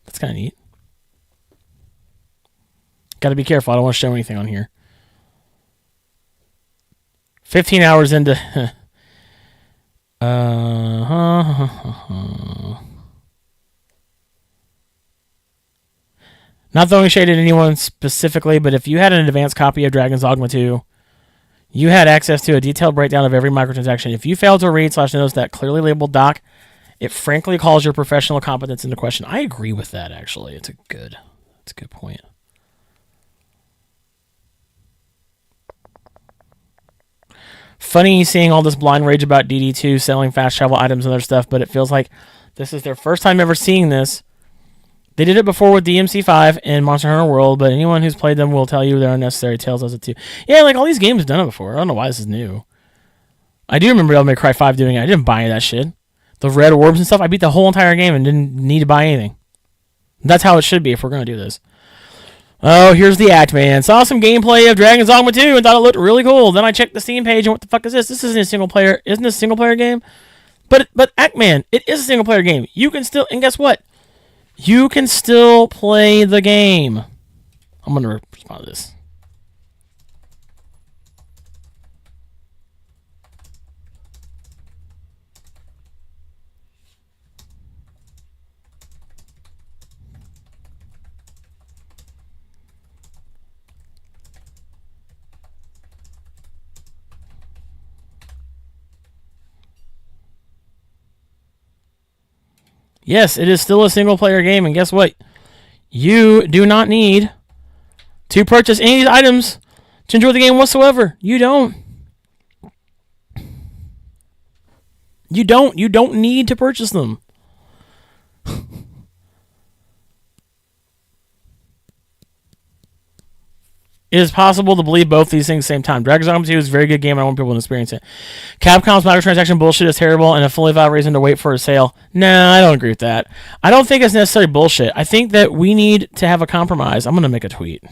That's kind of neat. Got to be careful. I don't want to show anything on here. 15 hours into... Not throwing shade at anyone specifically, but if you had an advanced copy of Dragon's Dogma 2, you had access to a detailed breakdown of every microtransaction. If you failed to read / notice that clearly labeled doc, it frankly calls your professional competence into question. I agree with that, actually. It's a good point. Funny seeing all this blind rage about DD2 selling fast travel items and other stuff, but it feels like this is their first time ever seeing this. They did it before with DMC5 and Monster Hunter World, but anyone who's played them will tell you they're unnecessary. Tales does it too. Yeah, like all these games have done it before. I don't know why this is new. I do remember Devil May Cry 5 doing it. I didn't buy any of that shit. The red orbs and stuff, I beat the whole entire game and didn't need to buy anything. That's how it should be if we're going to do this. Oh, here's the act, man. Saw some gameplay of Dragon's Dogma 2 and thought it looked really cool. Then I checked the Steam page and what the fuck is this? This isn't a single player. Isn't this a single player game? But Act Man, it is a single player game. You can still, and guess what? You can still play the game. I'm going to respond to this. Yes, it is still a single-player game, and guess what? You do not need to purchase any of these items to enjoy the game whatsoever. You don't. You don't need to purchase them. It is possible to believe both these things at the same time. Dragon's Dogma 2 is a very good game, and I want people to experience it. Capcom's microtransaction bullshit is terrible, and a fully valid reason to wait for a sale. No, I don't agree with that. I don't think it's necessarily bullshit. I think that we need to have a compromise. I'm going to make a tweet.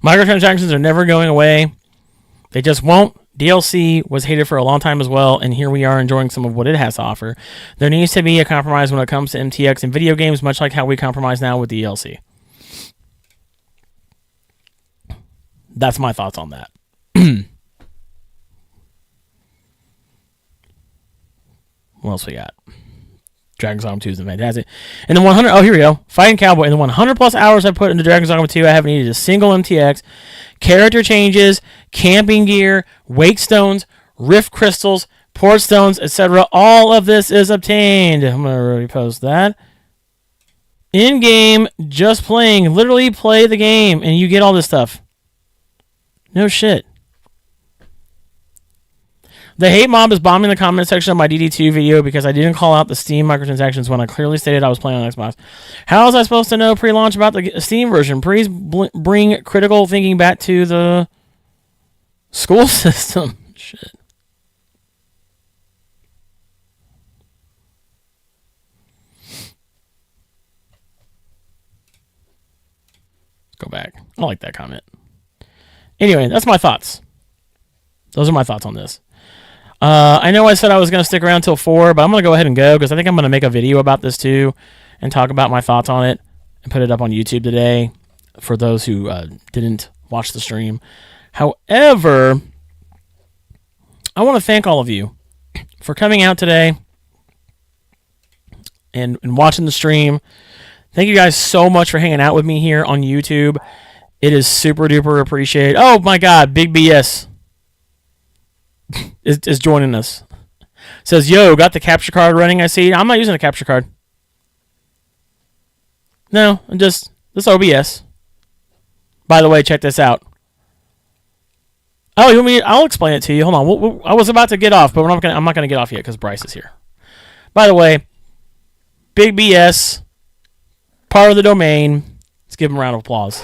Microtransactions are never going away. They just won't. DLC was hated for a long time as well, and here we are enjoying some of what it has to offer. There needs to be a compromise when it comes to MTX and video games, much like how we compromise now with DLC. That's my thoughts on that. What else we got? Dragon's Dogma 2 is fantastic. And the 100, oh, here we go. Fighting Cowboy. In the 100 plus hours I put into Dragon's Dogma 2, I haven't needed a single MTX. Character changes, camping gear, wake stones, rift crystals, port stones, etc. All of this is obtained. I'm going to repost that. In game, just playing. Literally play the game, and you get all this stuff. No shit. The hate mob is bombing the comment section of my DD2 video because I didn't call out the Steam microtransactions when I clearly stated I was playing on Xbox. How was I supposed to know pre-launch about the Steam version? Please bring critical thinking back to the school system. Shit. Let's go back. I like that comment. Anyway, that's my thoughts. Those are my thoughts on this. I know I said I was going to stick around till 4, but I'm going to go ahead and go because I think I'm going to make a video about this too and talk about my thoughts on it and put it up on YouTube today for those who didn't watch the stream. However, I want to thank all of you for coming out today and watching the stream. Thank you guys so much for hanging out with me here on YouTube. It is super duper appreciated. Oh my God, Big BS. Is joining us. Says, yo, got the capture card running, I see. I'm not using the capture card. No, I'm just this OBS. By the way, check this out. Oh, you want me? I'll explain it to you. Hold on. I was about to get off, but I'm not gonna get off yet because Bryce is here. By the way, Big BS, part of the domain. Let's give him a round of applause.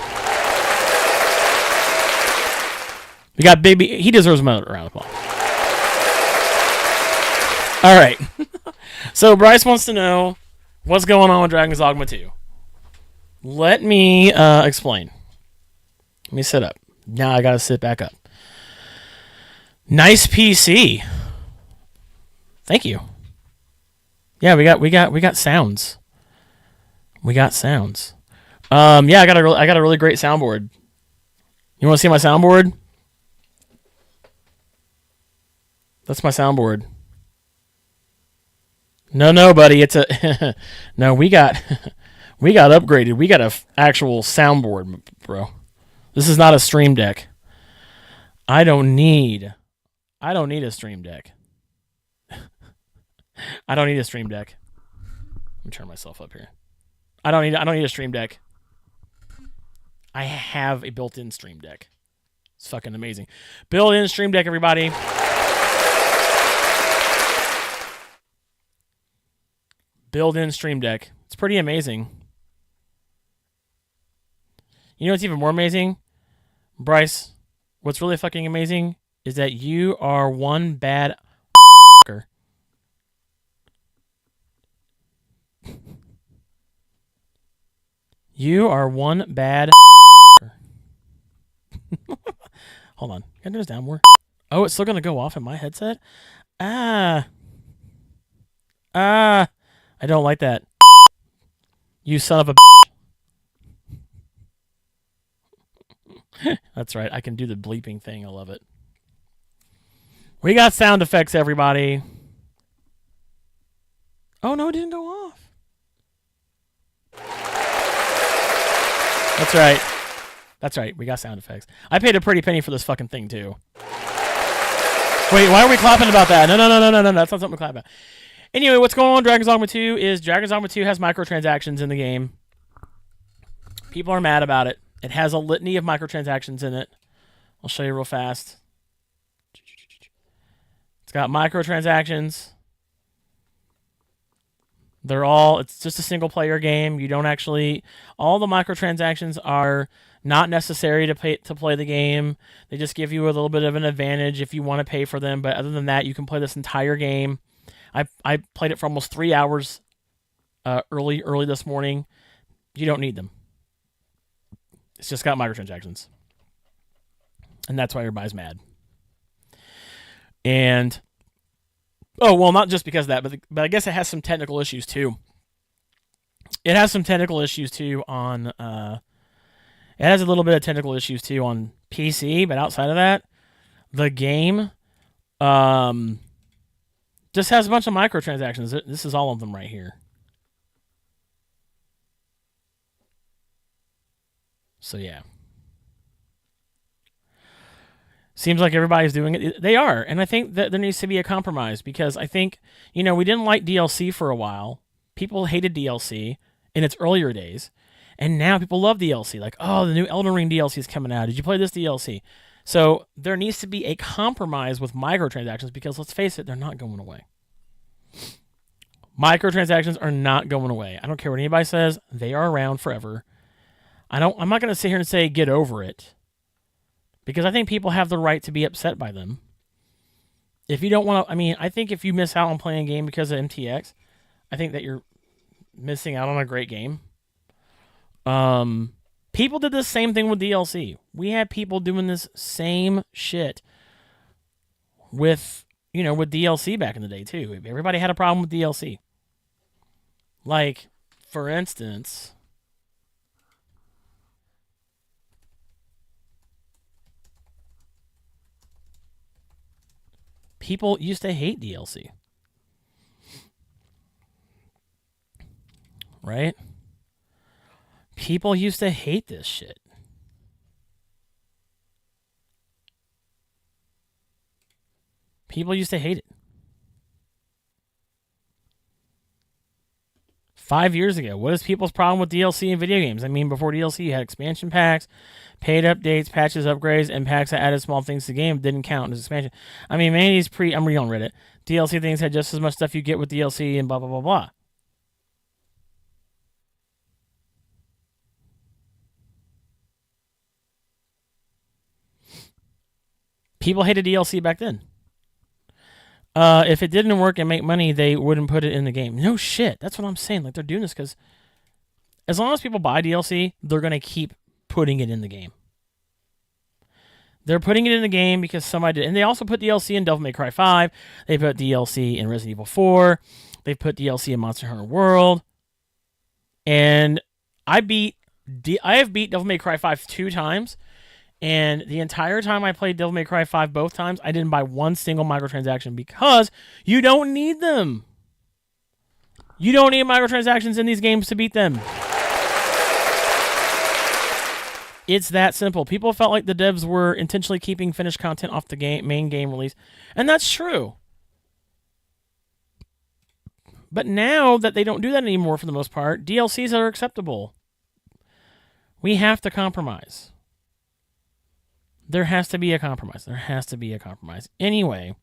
We got Big B. He deserves another round of applause. All right. So Bryce wants to know what's going on with Dragon's Dogma 2. Let me explain. Let me sit up. Now I gotta sit back up. Nice PC. Thank you. Yeah, we got sounds. We got sounds. Yeah, I got a really great soundboard. You want to see my soundboard? That's my soundboard. No, buddy. It's a no. We got upgraded. We got a actual soundboard, bro. This is not a Stream Deck. I don't need a Stream Deck. I don't need a Stream Deck. Let me turn myself up here. I don't need a Stream Deck. I have a built-in Stream Deck. It's fucking amazing. Built-in Stream Deck, everybody. Built-in Stream Deck. It's pretty amazing. You know what's even more amazing? Bryce, what's really fucking amazing is that you are one bad fucker. You are one bad fucker. Hold on. Can I turn this down more? Oh, it's still going to go off in my headset? I don't like that. You son of a That's right. I can do the bleeping thing. I love it. We got sound effects, everybody. Oh, no, it didn't go off. That's right. That's right. We got sound effects. I paid a pretty penny for this fucking thing, too. Wait, why are we clapping about that? No. That's not something to clap about. Anyway, what's going on? Dragon's Dogma 2 is Dragon's Dogma 2 has microtransactions in the game. People are mad about it. It has a litany of microtransactions in it. I'll show you real fast. It's got microtransactions. It's just a single player game. You don't actually, all the microtransactions are not necessary to play the game. They just give you a little bit of an advantage if you want to pay for them. But other than that, you can play this entire game. I played it for almost 3 hours early this morning. You don't need them. It's just got microtransactions. And that's why everybody's mad. And, oh, well, not just because of that, but I guess it has some technical issues, too. It has some technical issues, too, on, it has a little bit of technical issues, too, on PC, but outside of that, the game, just has a bunch of microtransactions. This is all of them right here. So, yeah. Seems like everybody's doing it. They are. And I think that there needs to be a compromise because I think, we didn't like DLC for a while. People hated DLC in its earlier days. And now people love DLC. Like, oh, the new Elden Ring DLC is coming out. Did you play this DLC? So there needs to be a compromise with microtransactions because, let's face it, they're not going away. Microtransactions are not going away. I don't care what anybody says. They are around forever. I'm not going to sit here and say get over it because I think people have the right to be upset by them. If you don't want to, I think if you miss out on playing a game because of MTX, I think that you're missing out on a great game. People did the same thing with DLC. We had people doing this same shit with DLC back in the day too. Everybody had a problem with DLC. Like, for instance, people used to hate DLC. Right? People used to hate this shit. People used to hate it. 5 years ago, what is people's problem with DLC in video games? Before DLC, you had expansion packs, paid updates, patches, upgrades, and packs that added small things to the game didn't count as expansion. Many of these I'm reading on Reddit. DLC things had just as much stuff you get with DLC and blah, blah, blah, blah. People hated DLC back then. If it didn't work and make money, they wouldn't put it in the game. No shit. That's what I'm saying. Like, they're doing this because as long as people buy DLC, they're going to keep putting it in the game. They're putting it in the game because somebody did. And they also put DLC in Devil May Cry 5. They put DLC in Resident Evil 4. They put DLC in Monster Hunter World. And I have beat Devil May Cry 5 2 times. And the entire time I played Devil May Cry 5 both times, I didn't buy one single microtransaction because you don't need them. You don't need microtransactions in these games to beat them. It's that simple. People felt like the devs were intentionally keeping finished content off the main game release. And that's true. But now that they don't do that anymore for the most part, DLCs are acceptable. We have to compromise. There has to be a compromise. There has to be a compromise. Anyway,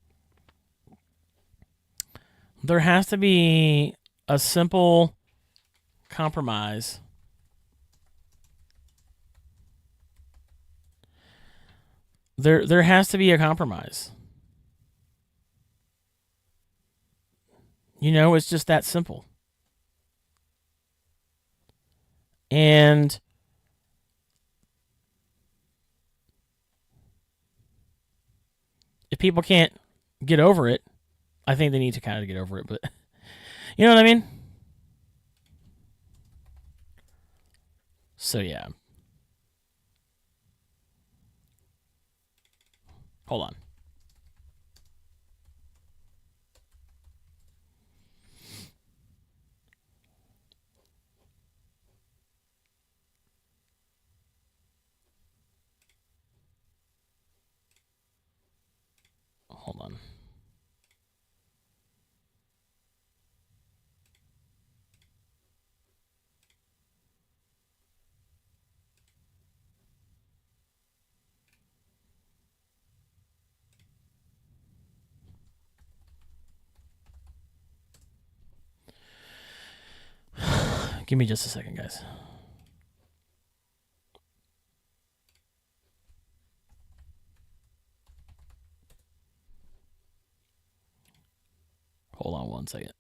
there has to be a simple compromise. There has to be a compromise. You know, it's just that simple. And if people can't get over it, I think they need to kind of get over it, but you know what I mean? So yeah. Hold on. Hold on. Give me just a second, guys. Hold on one second.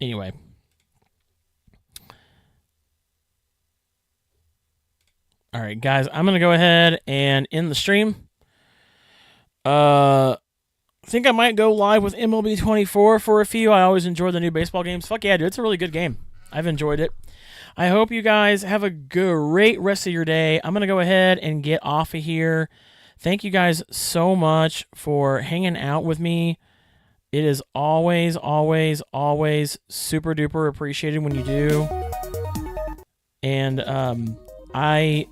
Anyway. All right, guys, I'm going to go ahead and end the stream. I think I might go live with MLB 24 for a few. I always enjoy the new baseball games. Fuck yeah, dude. It's a really good game. I've enjoyed it. I hope you guys have a great rest of your day. I'm going to go ahead and get off of here. Thank you guys so much for hanging out with me. It is always, always, always super duper appreciated when you do. And I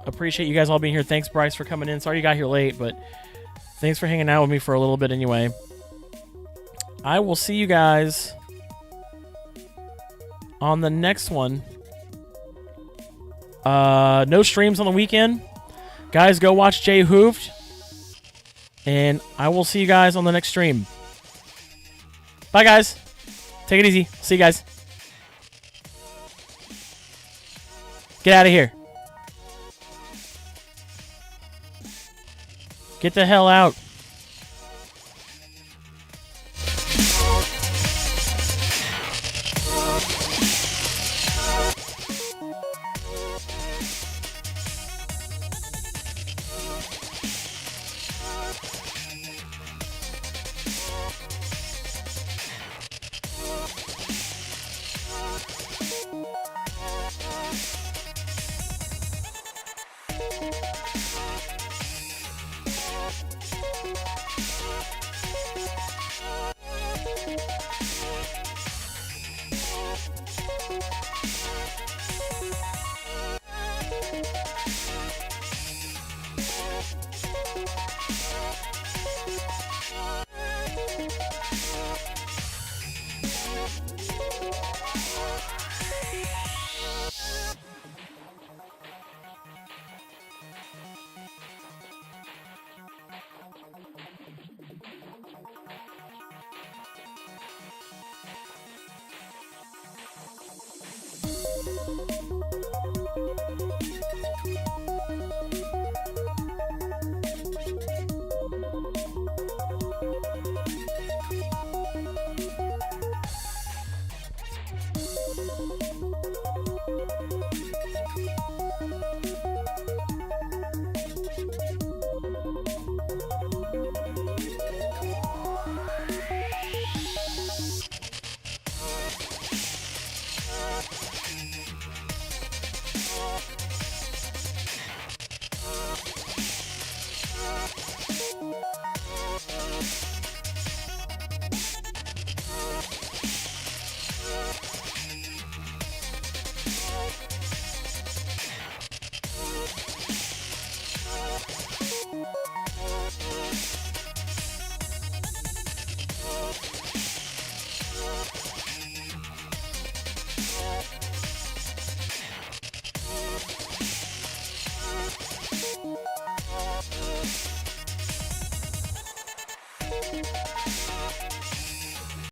appreciate you guys all being here. Thanks, Bryce, for coming in. Sorry you got here late, but thanks for hanging out with me for a little bit anyway. I will see you guys on the next one. No streams on the weekend. Guys, go watch Jay Hooved. And I will see you guys on the next stream. Bye, guys. Take it easy. See you guys. Get out of here. Get the hell out.